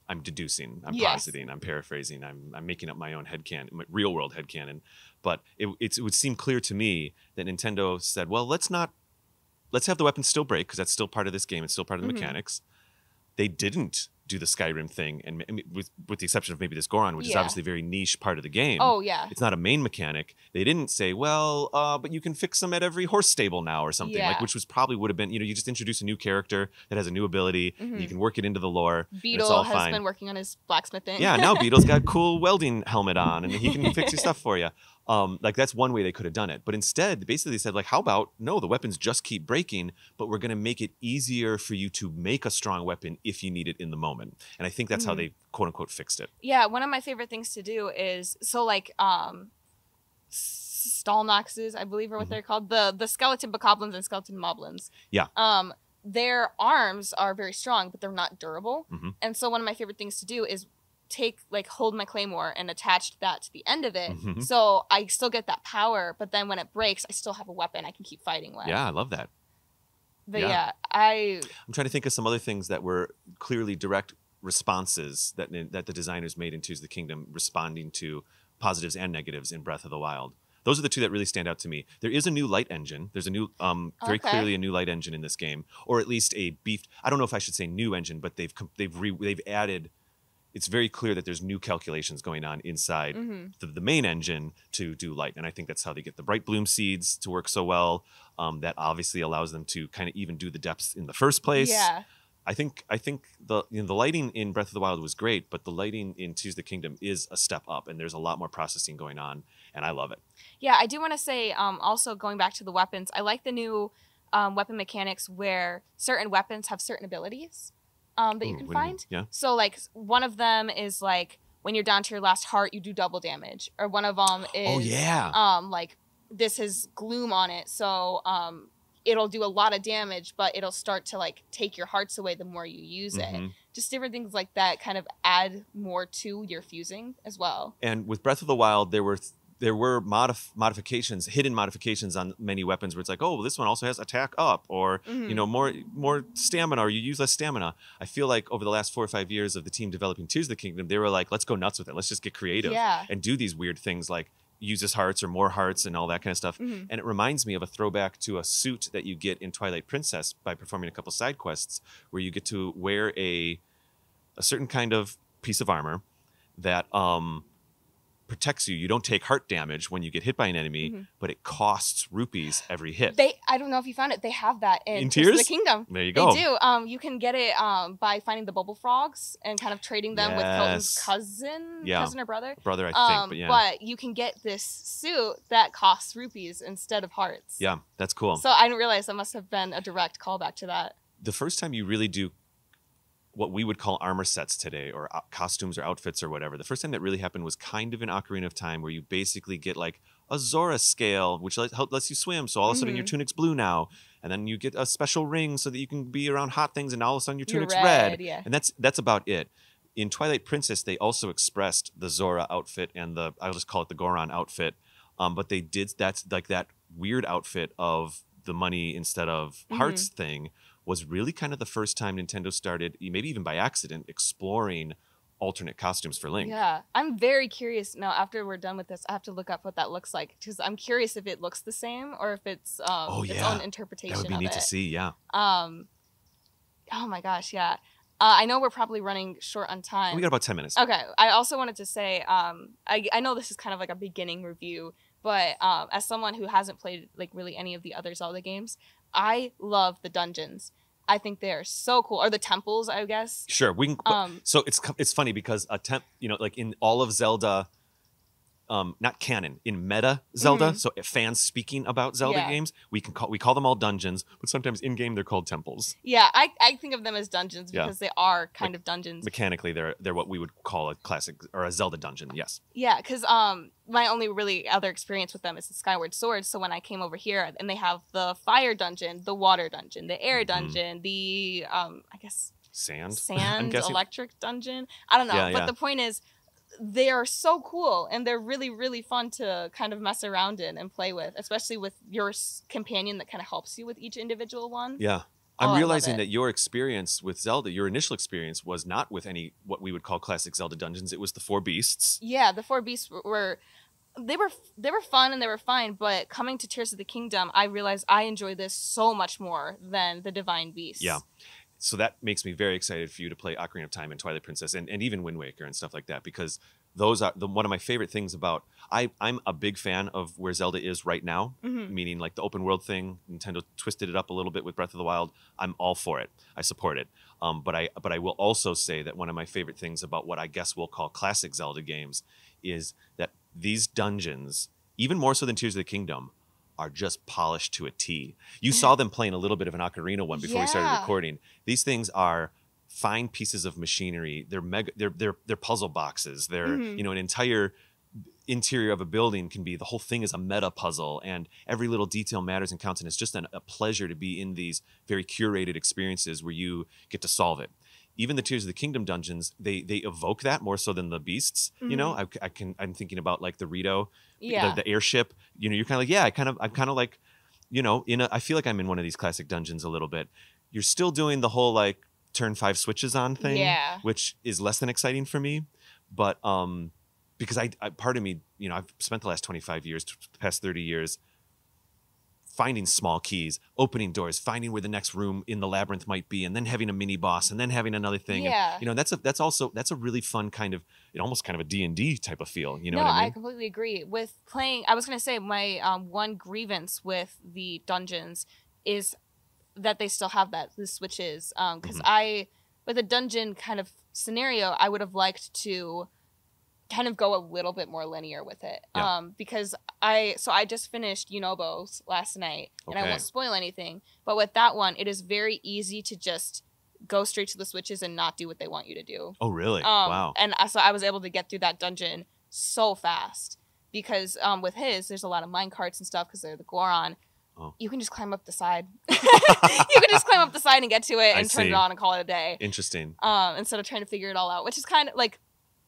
Speaker 1: I'm deducing, I'm positing, I'm paraphrasing, I'm making up my own headcanon, my real world headcanon. But it would seem clear to me that Nintendo said, well, let's have the weapons still break, because that's still part of this game, it's still part of the mechanics. They didn't do the Skyrim thing, and with the exception of maybe this Goron, which is obviously a very niche part of the game.
Speaker 2: Oh, yeah.
Speaker 1: It's not a main mechanic. They didn't say, well, but you can fix them at every horse stable now or something, like, which would have been, you just introduce a new character that has a new ability, you can work it into the lore,
Speaker 2: Beetle
Speaker 1: it's all
Speaker 2: has
Speaker 1: fine.
Speaker 2: Been working on his blacksmithing.
Speaker 1: Yeah, now Beetle's got a cool welding helmet on, and he can fix your stuff for you. Like, that's one way they could have done it. But instead, basically they said, like, how about, no, the weapons just keep breaking, but we're going to make it easier for you to make a strong weapon if you need it in the moment. And I think that's how they, quote unquote, fixed it.
Speaker 2: Yeah, one of my favorite things to do is, so like, Stalnoxes, I believe are what they're called. The skeleton bokoblins and skeleton moblins.
Speaker 1: Yeah.
Speaker 2: Their arms are very strong, but they're not durable. And so one of my favorite things to do is hold my claymore and attach that to the end of it, so I still get that power, but then when it breaks, I still have a weapon I can keep fighting with.
Speaker 1: Yeah, I love that.
Speaker 2: But I'm
Speaker 1: trying to think of some other things that were clearly direct responses that the designers made in Tears of the Kingdom, responding to positives and negatives in Breath of the Wild. Those are the two that really stand out to me. There is a new light engine. There's a new, very
Speaker 2: Okay.
Speaker 1: clearly a new light engine in this game, or at least a beefed. I don't know if I should say new engine, but they've added. It's very clear that there's new calculations going on inside the main engine to do light, and I think that's how they get the bright bloom seeds to work so well. That obviously allows them to kind of even do the depths in the first place.
Speaker 2: Yeah.
Speaker 1: I think the lighting in Breath of the Wild was great, but the lighting in Tears of the Kingdom is a step up, and there's a lot more processing going on, and I love it.
Speaker 2: Yeah, I do want to say, also going back to the weapons, I like the new weapon mechanics where certain weapons have certain abilities that you can find.
Speaker 1: Yeah.
Speaker 2: So, like, one of them is, like, when you're down to your last heart, you do double damage. Or one of them is, like, this has gloom on it, so it'll do a lot of damage, but it'll start to, like, take your hearts away the more you use it. Just different things like that kind of add more to your fusing as well.
Speaker 1: And with Breath of the Wild, there were modifications, hidden modifications on many weapons where it's like, oh, well, this one also has attack up, or you know, more stamina, or you use less stamina. I feel like over the last 4 or 5 years of the team developing Tears of the Kingdom, they were like, let's go nuts with it. Let's just get creative and do these weird things like uses hearts or more hearts and all that kind of stuff. And it reminds me of a throwback to a suit that you get in Twilight Princess by performing a couple side quests where you get to wear a certain kind of piece of armor that protects you. You don't take heart damage when you get hit by an enemy, but it costs rupees every hit.
Speaker 2: I don't know if you found it. They have that in
Speaker 1: Tears
Speaker 2: of the Kingdom.
Speaker 1: There you go.
Speaker 2: They do. You can get it by finding the bubble frogs and kind of trading them with Hilton's cousin or brother.
Speaker 1: Brother, I think, but yeah.
Speaker 2: But you can get this suit that costs rupees instead of hearts.
Speaker 1: Yeah, that's cool.
Speaker 2: So I didn't realize that must have been a direct callback to that.
Speaker 1: The first time you really do what we would call armor sets today, or costumes or outfits or whatever, the first time that really happened was kind of in Ocarina of Time, where you basically get like a Zora scale, which lets you swim. So all of a sudden your tunic's blue now. And then you get a special ring so that you can be around hot things, and all of a sudden your tunic's red.
Speaker 2: Yeah.
Speaker 1: And that's about it. In Twilight Princess, they also expressed the Zora outfit and I'll just call it the Goron outfit. But they did, that's like that weird outfit of the money instead of hearts thing was really kind of the first time Nintendo started, maybe even by accident, exploring alternate costumes for Link.
Speaker 2: Yeah, I'm very curious now. After we're done with this, I have to look up what that looks like, because I'm curious if it looks the same or if it's its own interpretation of it.
Speaker 1: That would be neat to see, yeah.
Speaker 2: Oh my gosh, yeah. I know we're probably running short on time.
Speaker 1: We got about 10 minutes.
Speaker 2: Okay. I also wanted to say, I know this is kind of like a beginning review, but as someone who hasn't played like really any of the other Zelda games, I love the dungeons. I think they're so cool. Or the temples, I guess.
Speaker 1: Sure, we can. So it's funny because like in all of Zelda, not canon, in meta Zelda, so if fans speaking about Zelda games, we call them all dungeons, but sometimes in game they're called temples.
Speaker 2: Yeah, I think of them as dungeons because they are kind of dungeons.
Speaker 1: Mechanically, they're what we would call a classic or a Zelda dungeon. Yes.
Speaker 2: Yeah, because my only really other experience with them is the Skyward Sword. So when I came over here, and they have the fire dungeon, the water dungeon, the air dungeon, the I guess
Speaker 1: sand
Speaker 2: electric dungeon. I don't know, but the point is, they are so cool, and they're really, really fun to kind of mess around in and play with, especially with your companion that kind of helps you with each individual one.
Speaker 1: Yeah. I'm realizing that your experience with Zelda, your initial experience, was not with any what we would call classic Zelda dungeons. It was the 4 beasts.
Speaker 2: Yeah, the 4 beasts were fun and they were fine, but coming to Tears of the Kingdom, I realized I enjoy this so much more than the Divine Beasts.
Speaker 1: Yeah. So that makes me very excited for you to play Ocarina of Time and Twilight Princess and even Wind Waker and stuff like that, because those are one of my favorite things about. I'm a big fan of where Zelda is right now, meaning like the open world thing. Nintendo twisted it up a little bit with Breath of the Wild. I'm all for it. I support it. But I will also say that one of my favorite things about what I guess we'll call classic Zelda games is that these dungeons, even more so than Tears of the Kingdom, are just polished to a T. You saw them playing a little bit of an Ocarina one before we started recording. These things are fine pieces of machinery. They're puzzle boxes. They're an entire interior of a building can be, the whole thing is a meta puzzle, and every little detail matters and counts, and it's just a pleasure to be in these very curated experiences where you get to solve it. Even the Tears of the Kingdom dungeons, they evoke that more so than the beasts. You know, I'm thinking about like the Rito, the airship. You know, you're kind of like, I'm kind of like, you know, I feel like I'm in one of these classic dungeons a little bit. You're still doing the whole like turn 5 switches on thing, which is less than exciting for me. But because I part of me, I've spent the last 25 years, the past 30 years, finding small keys, opening doors, finding where the next room in the labyrinth might be, and then having a mini boss, and then having another thing.
Speaker 2: Yeah.
Speaker 1: And, that's a really fun kind of, almost kind of a D&D type of feel. You know
Speaker 2: no,
Speaker 1: what I mean?
Speaker 2: I completely agree. With playing, I was going to say my one grievance with the dungeons is that they still have the switches. Because with a dungeon kind of scenario, I would have liked to kind of go a little bit more linear with it.
Speaker 1: Yeah.
Speaker 2: Because I just finished Unobos last night, and I
Speaker 1: Okay.
Speaker 2: won't spoil anything. But with that one, it is very easy to just go straight to the switches and not do what they want you to do.
Speaker 1: Oh, really? Wow.
Speaker 2: And so I was able to get through that dungeon so fast because with his, there's a lot of mine carts and stuff because they're the Goron.
Speaker 1: Oh.
Speaker 2: You can just climb up the side. You can just climb up the side and get to it and turn
Speaker 1: see.
Speaker 2: it on and call it a day.
Speaker 1: Interesting.
Speaker 2: Instead of trying to figure it all out, which is kind of like,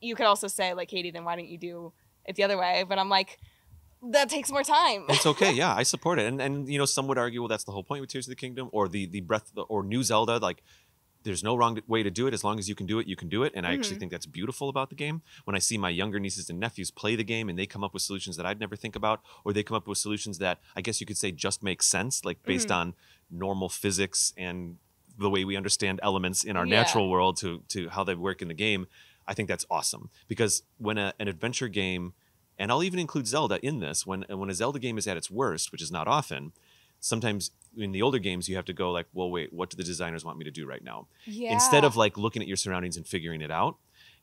Speaker 2: you could also say like, Kady, then why don't you do it the other way? But I'm like, that takes more time.
Speaker 1: It's okay. Yeah, I support it. And some would argue, well, that's the whole point with Tears of the Kingdom or the Breath or New Zelda. Like, there's no wrong way to do it. As long as you can do it, you can do it. And I actually think that's beautiful about the game. When I see my younger nieces and nephews play the game and they come up with solutions that I'd never think about, or they come up with solutions that I guess you could say just make sense, like based on normal physics and the way we understand elements in our natural world to how they work in the game, I think that's awesome. Because when an adventure game, and I'll even include Zelda in this, when a Zelda game is at its worst, which is not often, sometimes in the older games you have to go like, well, wait, what do the designers want me to do right now?
Speaker 2: Yeah.
Speaker 1: Instead of like looking at your surroundings and figuring it out.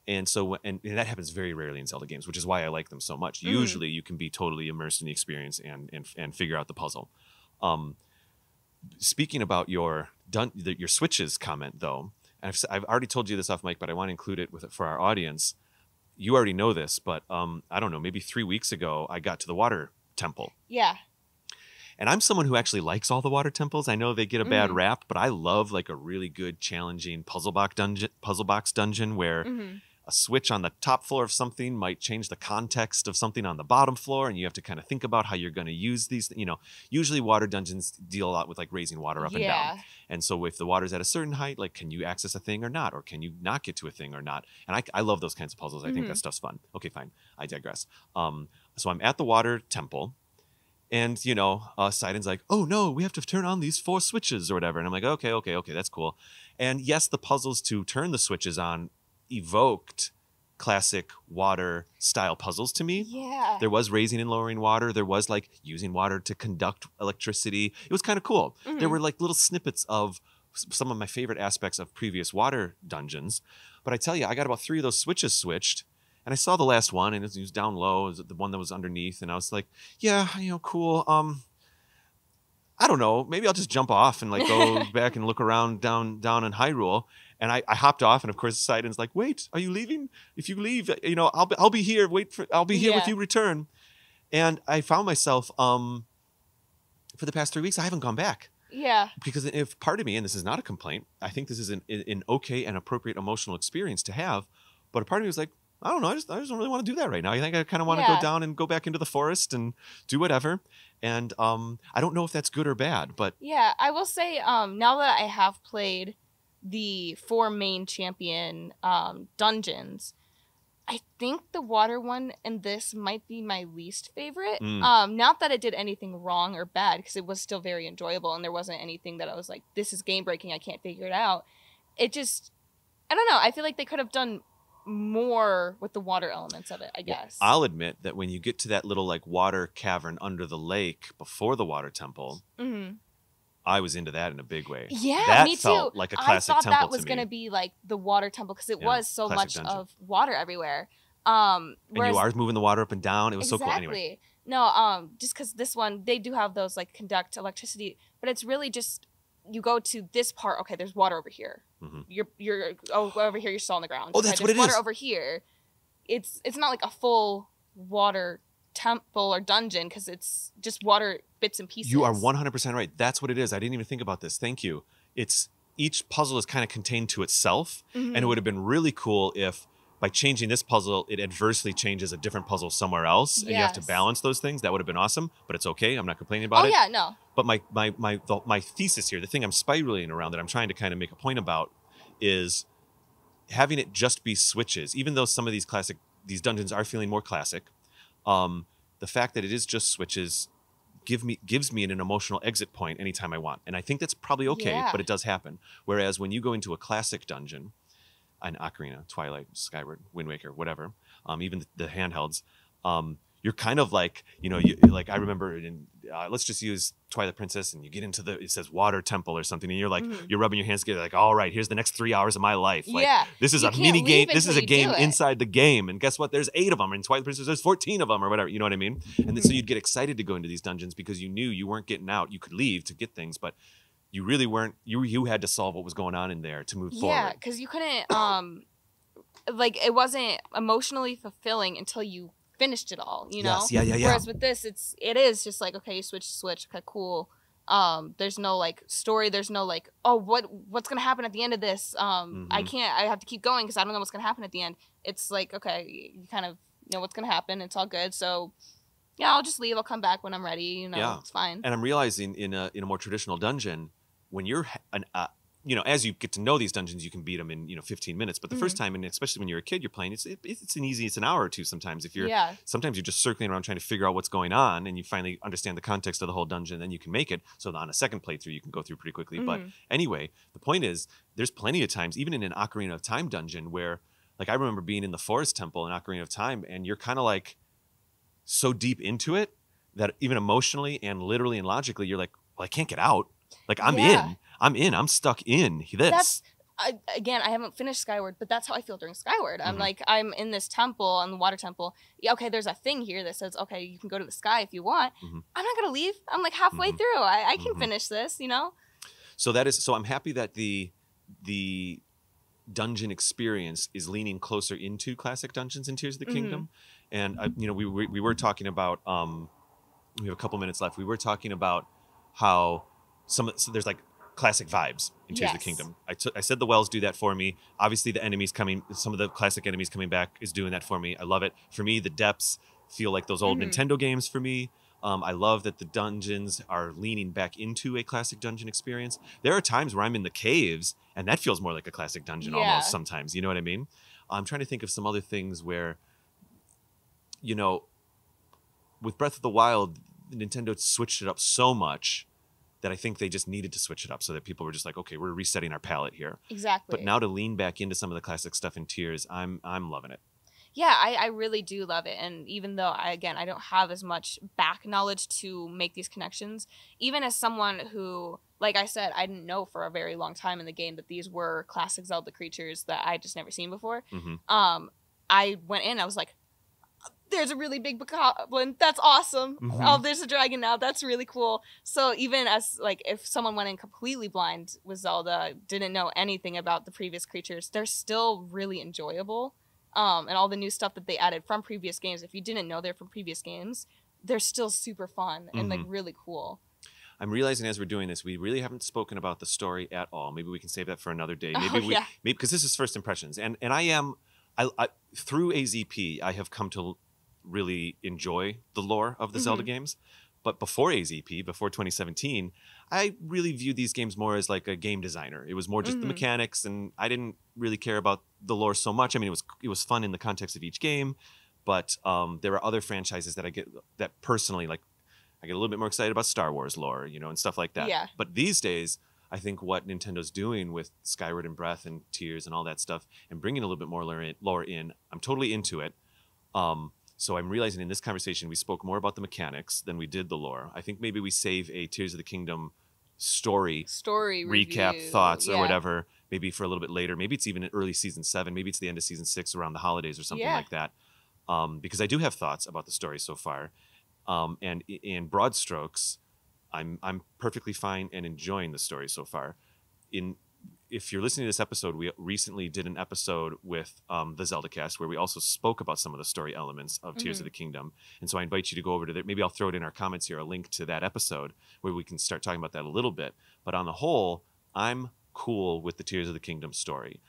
Speaker 1: And so, and that happens very rarely in Zelda games, which is why I like them so much. Usually you can be totally immersed in the experience and figure out the puzzle. Speaking about your switches comment though, and I've already told you this off mic, but I want to include it for our audience. You already know this, but I don't know, maybe 3 weeks ago, I got to the water temple.
Speaker 2: Yeah.
Speaker 1: And I'm someone who actually likes all the water temples. I know they get a bad rap, but I love like a really good, challenging puzzle box dungeon where a switch on the top floor of something might change the context of something on the bottom floor, and you have to kind of think about how you're going to use these. Usually water dungeons deal a lot with like raising water up and down. And so if the water's at a certain height, like can you access a thing or not, or can you not get to a thing or not? And I love those kinds of puzzles. I think that stuff's fun. Okay, fine. I digress. So I'm at the water temple. And, Sidon's like, oh, no, we have to turn on these 4 switches or whatever. And I'm like, okay, that's cool. And yes, the puzzles to turn the switches on evoked classic water style puzzles to me.
Speaker 2: Yeah.
Speaker 1: There was raising and lowering water. There was like using water to conduct electricity. It was kind of cool. There were like little snippets of some of my favorite aspects of previous water dungeons. But I tell you, I got about 3 of those switches switched. And I saw the last one, and it was down low. It was the one that was underneath, and I was like, "Yeah, cool. I don't know. Maybe I'll just jump off and like go back and look around down in Hyrule." And I hopped off, and of course, Sidon's like, "Wait, are you leaving? If you leave, I'll be here. I'll be here with you. Return." And I found myself for the past 3 weeks, I haven't gone back.
Speaker 2: Yeah.
Speaker 1: Because if part of me, and this is not a complaint, I think this is an okay and appropriate emotional experience to have, but a part of me was like, I don't know. I just don't really want to do that right now. I think I kind of want to go down and go back into the forest and do whatever. And I don't know if that's good or bad, but
Speaker 2: Yeah, I will say now that I have played the 4 main champion dungeons, I think the water one and this might be my least favorite. Not that it did anything wrong or bad, because it was still very enjoyable and there wasn't anything that I was like, this is game breaking, I can't figure it out. It just, I don't know. I feel like they could have done more with the water elements of it, I guess.
Speaker 1: Well, I'll admit that when you get to that little like water cavern under the lake before the water temple, I was into that in a big way.
Speaker 2: Yeah,
Speaker 1: that
Speaker 2: me
Speaker 1: felt
Speaker 2: too.
Speaker 1: like a classic
Speaker 2: I thought
Speaker 1: temple
Speaker 2: that was
Speaker 1: to
Speaker 2: going to
Speaker 1: me.
Speaker 2: be like the water temple because it was so much
Speaker 1: classic dungeon.
Speaker 2: of water everywhere.
Speaker 1: And you are moving the water up and down. It was so cool. Anyway,
Speaker 2: Exactly. No, just because this one, they do have those like conduct electricity, but it's really just you go to this part. Okay, there's water over here. You're over here. You're still on the ground.
Speaker 1: Oh, that's
Speaker 2: okay,
Speaker 1: what it
Speaker 2: there's
Speaker 1: is.
Speaker 2: water over here. It's not like a full water temple or dungeon because it's just water bits and pieces.
Speaker 1: you are 100% right. That's what it is. I didn't even think about this. Thank you. It's each puzzle is kind of contained to itself, and it would have been really cool if by changing this puzzle, it adversely changes a different puzzle somewhere else, and you have to
Speaker 2: Yes.
Speaker 1: balance those things. That would have been awesome, but it's okay. I'm not complaining about it.
Speaker 2: Oh yeah, no.
Speaker 1: But my thesis here, the thing I'm spiraling around that I'm trying to kind of make a point about is having it just be switches. Even though some of these classic these dungeons are feeling more classic. The fact that it is just switches gives me an emotional exit point anytime I want. And I think that's probably okay,
Speaker 2: Yeah.
Speaker 1: but it does happen. Whereas when you go into a classic dungeon, an Ocarina, Twilight, Skyward, Wind Waker, whatever, even the handhelds, you're kind of like, like I remember in, let's just use Twilight Princess, and you get into it says Water Temple or something, and you're like, you're rubbing your hands together, like, all right, here's the next 3 hours of my life. Like,
Speaker 2: Yeah.
Speaker 1: this is
Speaker 2: You
Speaker 1: a
Speaker 2: can't
Speaker 1: mini game.
Speaker 2: leave
Speaker 1: This is a
Speaker 2: until you
Speaker 1: game
Speaker 2: do it.
Speaker 1: inside the game. And guess what? There's 8 of them. In Twilight Princess, there's 14 of them or whatever. You know what I mean? And then, so you'd get excited to go into these dungeons because you knew you weren't getting out. You could leave to get things, but you really weren't. You had to solve what was going on in there to move
Speaker 2: Yeah,
Speaker 1: forward.
Speaker 2: because you couldn't like it wasn't emotionally fulfilling until you finished it all, you know?
Speaker 1: Yes, yeah.
Speaker 2: Whereas with this, it is just like, okay, you switch, okay, cool. There's no like story, there's no like, oh, what's gonna happen at the end of this? I have to keep going because I don't know what's gonna happen at the end. It's like, okay, you kind of know what's gonna happen, it's all good. So yeah, I'll just leave, I'll come back when I'm ready, it's fine.
Speaker 1: And I'm realizing in a more traditional dungeon, when you're as you get to know these dungeons, you can beat them in 15 minutes. But the first time, and especially when you're a kid, you're playing, it's an hour or two sometimes. Sometimes you're just circling around trying to figure out what's going on, and you finally understand the context of the whole dungeon, then you can make it. So on a second playthrough, you can go through pretty quickly. But anyway, the point is, there's plenty of times, even in an Ocarina of Time dungeon, where like I remember being in the Forest Temple in Ocarina of Time, and you're kind of like so deep into it that even emotionally and literally and logically, you're like, well, I can't get out. Like I'm stuck in this.
Speaker 2: I haven't finished Skyward, but that's how I feel during Skyward. I'm like, I'm in this temple, in the water temple. Yeah, okay, there's a thing here that says, okay, you can go to the sky if you want. I'm not gonna leave. I'm like halfway through. I can finish this,
Speaker 1: So I'm happy that the dungeon experience is leaning closer into classic dungeons and Tears of the Kingdom. And we were talking about we have a couple minutes left. We were talking about how so there's like classic vibes in Tears of the Kingdom. I said the wells do that for me. Obviously, the enemies some of the classic enemies coming back is doing that for me. I love it. For me, the depths feel like those old Nintendo games for me. I love that the dungeons are leaning back into a classic dungeon experience. There are times where I'm in the caves, and that feels more like a classic dungeon almost sometimes. You know what I mean? I'm trying to think of some other things where, with Breath of the Wild, Nintendo switched it up so much that I think they just needed to switch it up so that people were just like, okay, we're resetting our palette here.
Speaker 2: Exactly.
Speaker 1: But now to lean back into some of the classic stuff in Tears, I'm loving it.
Speaker 2: Yeah, I really do love it. And even though, I don't have as much back knowledge to make these connections, even as someone who, like I said, I didn't know for a very long time in the game that these were classic Zelda creatures that I just never seen before. I went in, I was like, there's a really big bokoblin. That's awesome. Oh, there's a dragon now. That's really cool. So even as like if someone went in completely blind with Zelda, didn't know anything about the previous creatures, they're still really enjoyable. And all the new stuff that they added from previous games, if you didn't know they're from previous games, they're still super fun and like really cool.
Speaker 1: I'm realizing as we're doing this, we really haven't spoken about the story at all. Maybe we can save that for another day. Maybe because this is first impressions, and I through AZP, I have come to really enjoy the lore of the Zelda games. But before AZP, before 2017, I really viewed these games more as like a game designer. It was more just the mechanics, and I didn't really care about the lore so much. I mean, it was fun in the context of each game, but there are other franchises that I get that personally, like I get a little bit more excited about Star Wars lore, and stuff like that.
Speaker 2: Yeah.
Speaker 1: But these days, I think what Nintendo's doing with Skyward and Breath and Tears and all that stuff, and bringing a little bit more lore in, I'm totally into it. So I'm realizing in this conversation, we spoke more about the mechanics than we did the lore. I think maybe we save a Tears of the Kingdom story recap
Speaker 2: review.
Speaker 1: thoughts or whatever, maybe for a little bit later. Maybe it's even in early season 7. Maybe it's the end of season 6 around the holidays or something like that. Because I do have thoughts about the story so far. And in broad strokes, I'm perfectly fine and enjoying the story so far. If you're listening to this episode, we recently did an episode with the Zelda Cast where we also spoke about some of the story elements of Tears of the Kingdom. And so I invite you to go over to there. Maybe I'll throw it in our comments here, a link to that episode where we can start talking about that a little bit. But on the whole, I'm cool with the Tears of the Kingdom story.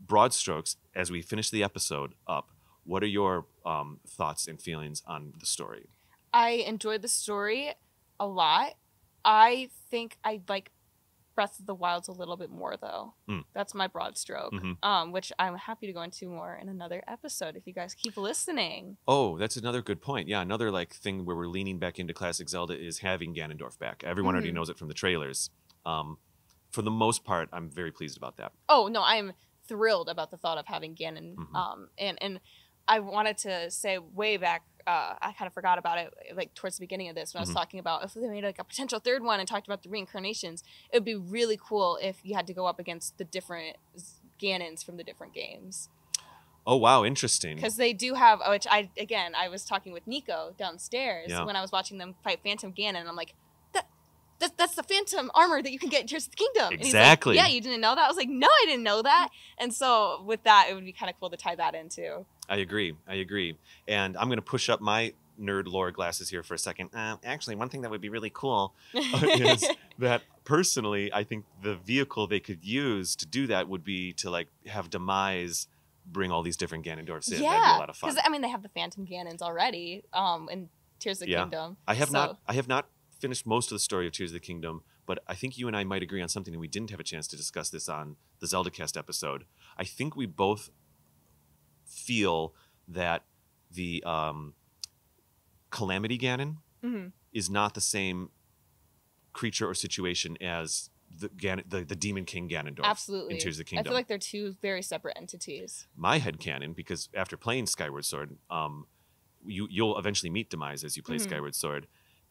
Speaker 1: Broad strokes, as we finish the episode up, what are your thoughts and feelings on the story?
Speaker 2: I enjoyed the story a lot. I think I like Breath of the Wild's a little bit more, though. That's my broad stroke, which I'm happy to go into more in another episode if you guys keep listening.
Speaker 1: Oh, that's another good point. Yeah, another like thing where we're leaning back into classic Zelda is having Ganondorf back. Everyone already knows it from the trailers. For the most part, I'm very pleased about that.
Speaker 2: Oh no, I'm thrilled about the thought of having Ganon. And I wanted to say way back, I kind of forgot about it, like towards the beginning of this when I was talking about if they made like a potential third one and talked about the reincarnations, it would be really cool if you had to go up against the different Ganons from the different games.
Speaker 1: Oh wow, interesting.
Speaker 2: Because they do have, which I was talking with Nico downstairs when I was watching them fight Phantom Ganon, and I'm like, that's the Phantom armor that you can get in Tears of the Kingdom.
Speaker 1: Exactly.
Speaker 2: And he's like, yeah, you didn't know that? I was like, no, I didn't know that. And so with that, it would be kind of cool to tie that in too.
Speaker 1: I agree. And I'm going to push up my nerd lore glasses here for a second. Actually, one thing that would be really cool is that personally, I think the vehicle they could use to do that would be to like have Demise bring all these different Ganondorfs in.
Speaker 2: Yeah.
Speaker 1: That'd be a lot of fun.
Speaker 2: Because, I mean, they have the Phantom Ganons already in Tears of the Kingdom.
Speaker 1: I have not finished most of the story of Tears of the Kingdom, but I think you and I might agree on something, and we didn't have a chance to discuss this on the Zelda Cast episode. I think we both feel that the Calamity Ganon is not the same creature or situation as the Demon King Ganondorf.
Speaker 2: Absolutely.
Speaker 1: In Tears of the Kingdom.
Speaker 2: I feel like they're two very separate entities.
Speaker 1: My headcanon, because after playing Skyward Sword, you'll eventually meet Demise as you play Skyward Sword.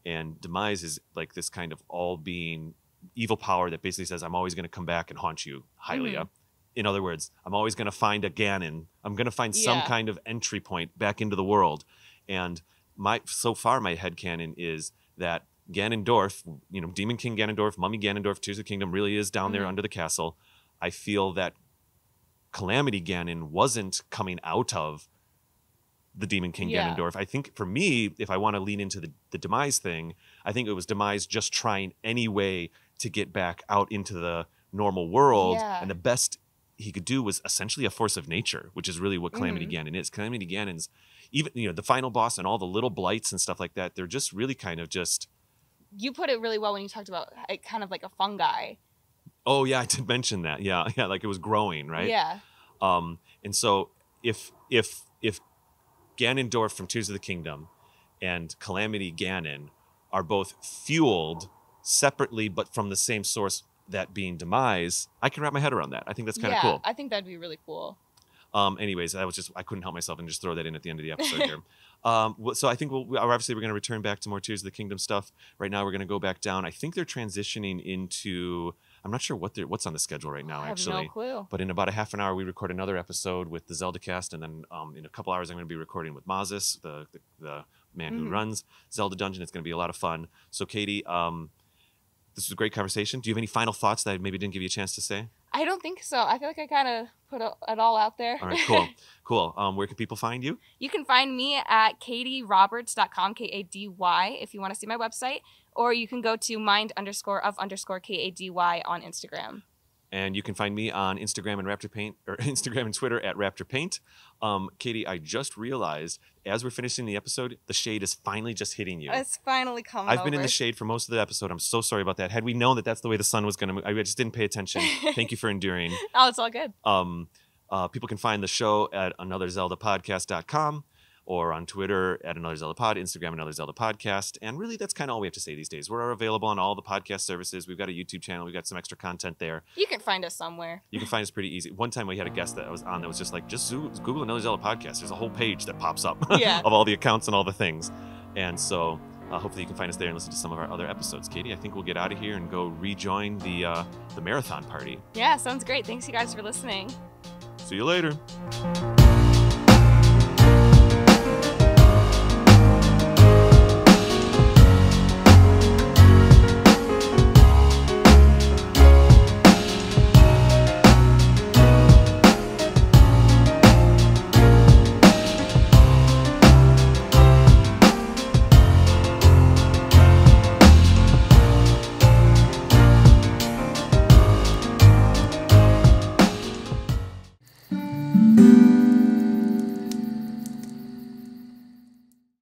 Speaker 1: And Demise is like this kind of all-being evil power that basically says, I'm always going to come back and haunt you, Hylia. In other words, I'm always going to find a Ganon. I'm going to find some kind of entry point back into the world. And so far my headcanon is that Ganondorf, Demon King Ganondorf, Mummy Ganondorf, Tears of the Kingdom really is down there under the castle. I feel that Calamity Ganon wasn't coming out of the Demon King Ganondorf. I think for me, if I want to lean into the Demise thing, I think it was Demise just trying any way to get back out into the normal world. And the best he could do was essentially a force of nature, which is really what Calamity Ganon is. Calamity Ganon's, even, the final boss and all the little blights and stuff like that, they're just really kind of just...
Speaker 2: You put it really well when you talked about it kind of like a fungi.
Speaker 1: Oh, yeah, I did mention that. Yeah, like it was growing, right?
Speaker 2: Yeah.
Speaker 1: And so if Ganondorf from Tears of the Kingdom and Calamity Ganon are both fueled separately but from the same source, that being Demise, I can wrap my head around that. I think that's kind of cool.
Speaker 2: I think that'd be really cool.
Speaker 1: Anyways, I couldn't help myself and just throw that in at the end of the episode here. So I think we're going to return back to more Tears of the Kingdom stuff. Right now we're going to go back down. I think they're transitioning into, I'm not sure what's on the schedule right now, actually.
Speaker 2: I have no clue.
Speaker 1: But in about a half an hour, we record another episode with the Zelda Cast, and then in a couple hours, I'm going to be recording with Mazis, the man who runs Zelda Dungeon. It's going to be a lot of fun. So, Kady, this was a great conversation. Do you have any final thoughts that I maybe didn't give you a chance to say?
Speaker 2: I don't think so. I feel like I kind of put it all out there.
Speaker 1: All right, cool. Where can people find you?
Speaker 2: You can find me at kadyroberts.com, Kady, if you want to see my website, or you can go to mind_of_Kady on Instagram.
Speaker 1: And you can find me on Instagram and RaptorPaint, or Instagram and Twitter at RaptorPaint. Kady, I just realized as we're finishing the episode, the shade is finally just hitting you.
Speaker 2: It's finally coming
Speaker 1: I've been in the shade for most of the episode. I'm so sorry about that. Had we known that that's the way the sun was going to move, I just didn't pay attention. Thank you for enduring.
Speaker 2: Oh, it's all good.
Speaker 1: People can find the show at anotherzeldapodcast.com or on Twitter at Another Zelda Pod, Instagram Another Zelda Podcast. And really, that's kind of all we have to say these days. We're available on all the podcast services. We've got a YouTube channel. We've got some extra content there.
Speaker 2: You can find us somewhere.
Speaker 1: You can find us pretty easy. One time we had a guest that was on that was just like, just Google Another Zelda Podcast. There's a whole page that pops up of all the accounts and all the things. And so hopefully you can find us there and listen to some of our other episodes. Kady, I think we'll get out of here and go rejoin the marathon party.
Speaker 2: Yeah, sounds great. Thanks you guys for listening.
Speaker 1: See you later.